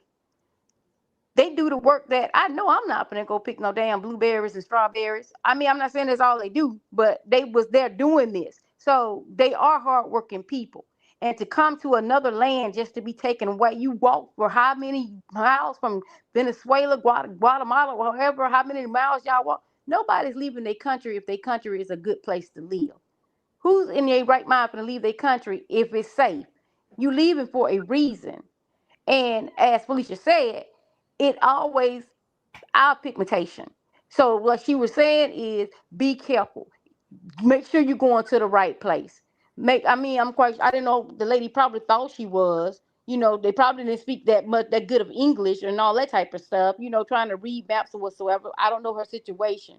They do the work that I know I'm not gonna go pick no damn blueberries and strawberries. I mean, I'm not saying that's all they do, but they was there doing this. So they are hardworking people. And to come to another land just to be taken away, you walk for how many miles from Venezuela, Guatemala, wherever, how many miles y'all walk? Nobody's leaving their country if their country is a good place to live. Who's in their right mind for to leave their country if it's safe? You leaving for a reason. And as Felicia said, it always our pigmentation. So what she was saying is be careful. Make sure you're going to the right place. I didn't know, the lady probably thought she was. They probably didn't speak that good of English and all that type of stuff, trying to read maps or whatsoever. I don't know her situation.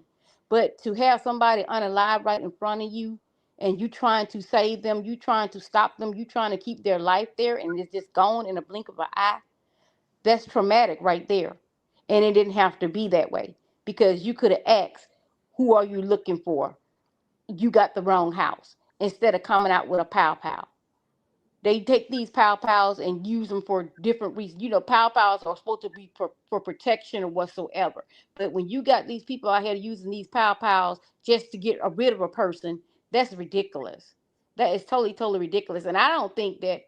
But to have somebody unalive right in front of you and you trying to save them, you trying to stop them, you trying to keep their life there, and it's just gone in a blink of an eye, that's traumatic right there. And it didn't have to be that way, because you could have asked, who are you looking for? You got the wrong house, instead of coming out with a pow pow. They take these pow pows and use them for different reasons. Pow pows are supposed to be for protection or whatsoever. But when you got these people out here using these pow pows just to get rid of a person, that's ridiculous. That is totally, totally ridiculous. And I don't think that,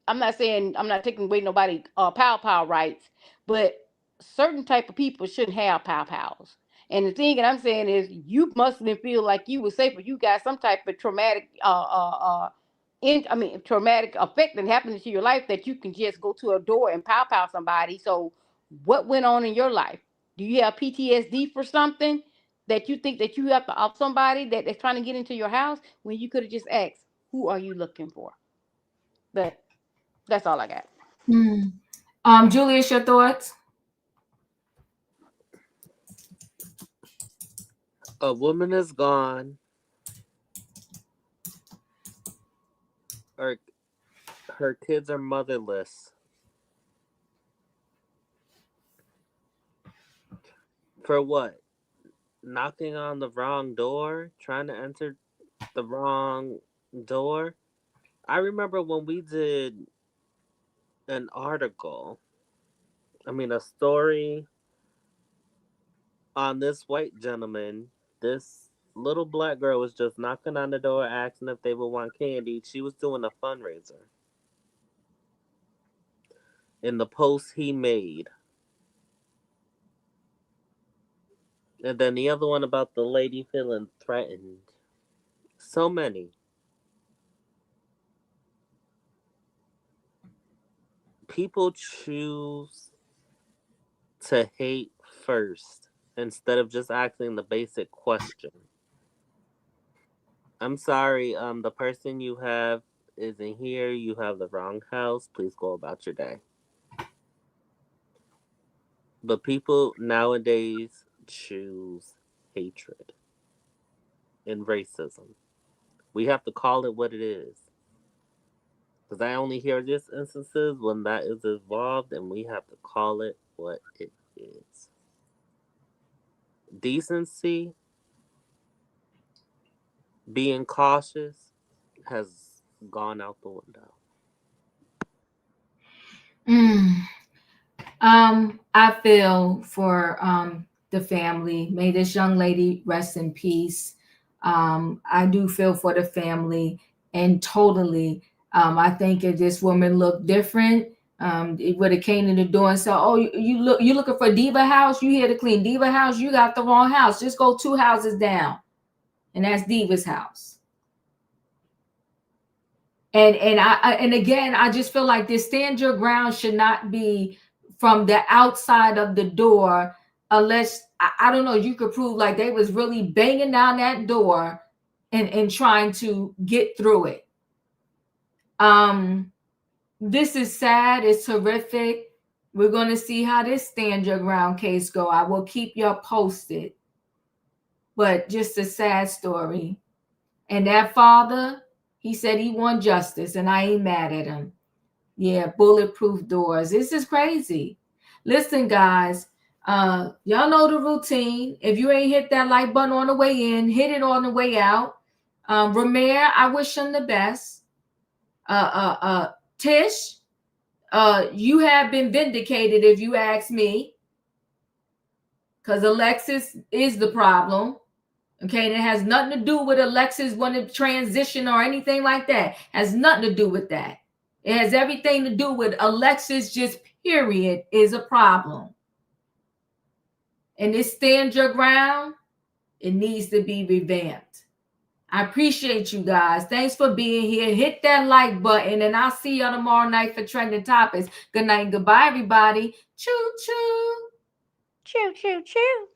I'm not saying, I'm not taking away nobody pow pow rights, but certain type of people shouldn't have pow pows. And the thing that I'm saying is, you mustn't feel like you were safe, but you got some type of traumatic, traumatic effect that happened to your life that you can just go to a door and pow somebody. So, what went on in your life? Do you have PTSD for something that you think that you have to up somebody that is trying to get into your house when you could have just asked, "Who are you looking for?" But that's all I got. Julius, your thoughts? A woman is gone. Her kids are motherless. For what? Knocking on the wrong door? Trying to enter the wrong door? I remember when we did an article, a story on this white gentleman. This little black girl was just knocking on the door asking if they would want candy. She was doing a fundraiser. In the post he made. And then the other one about the lady feeling threatened. So many. People choose to hate first instead of just asking the basic question. I'm sorry, the person you have isn't here. You have the wrong house. Please go about your day. But people nowadays choose hatred and racism. We have to call it what it is. Because I only hear just instances when that is involved, and we have to call it what it is. Decency, being cautious, has gone out the window. I feel for the family. May this young lady rest in peace. I do feel for the family, and totally. I think if this woman looked different, it would have came in the door and said, "Oh, you looking for Diva House? You here to clean Diva House? You got the wrong house. Just go 2 houses down, and that's Diva's house." And again, I just feel like this stand your ground should not be from the outside of the door, unless I don't know, you could prove like they was really banging down that door and trying to get through it. This is sad, it's horrific. We're going to see how this stand your ground case go. I will keep you posted. But just a sad story. And that father, he said he want justice, and I ain't mad at him. Yeah, bulletproof doors. This is crazy. Listen, guys, y'all know the routine. If you ain't hit that like button on the way in, hit it on the way out. Rymir, I wish him the best. Tish, you have been vindicated if you ask me, because Alexis is the problem. Okay, and it has nothing to do with Alexis wanting to transition or anything like that. It has nothing to do with that. It has everything to do with Alexis, just period, is a problem. And this stand your ground, it needs to be revamped. I appreciate you guys. Thanks for being here. Hit that like button, and I'll see y'all tomorrow night for Trending Topics. Good night and goodbye, everybody. Choo choo. Choo choo choo.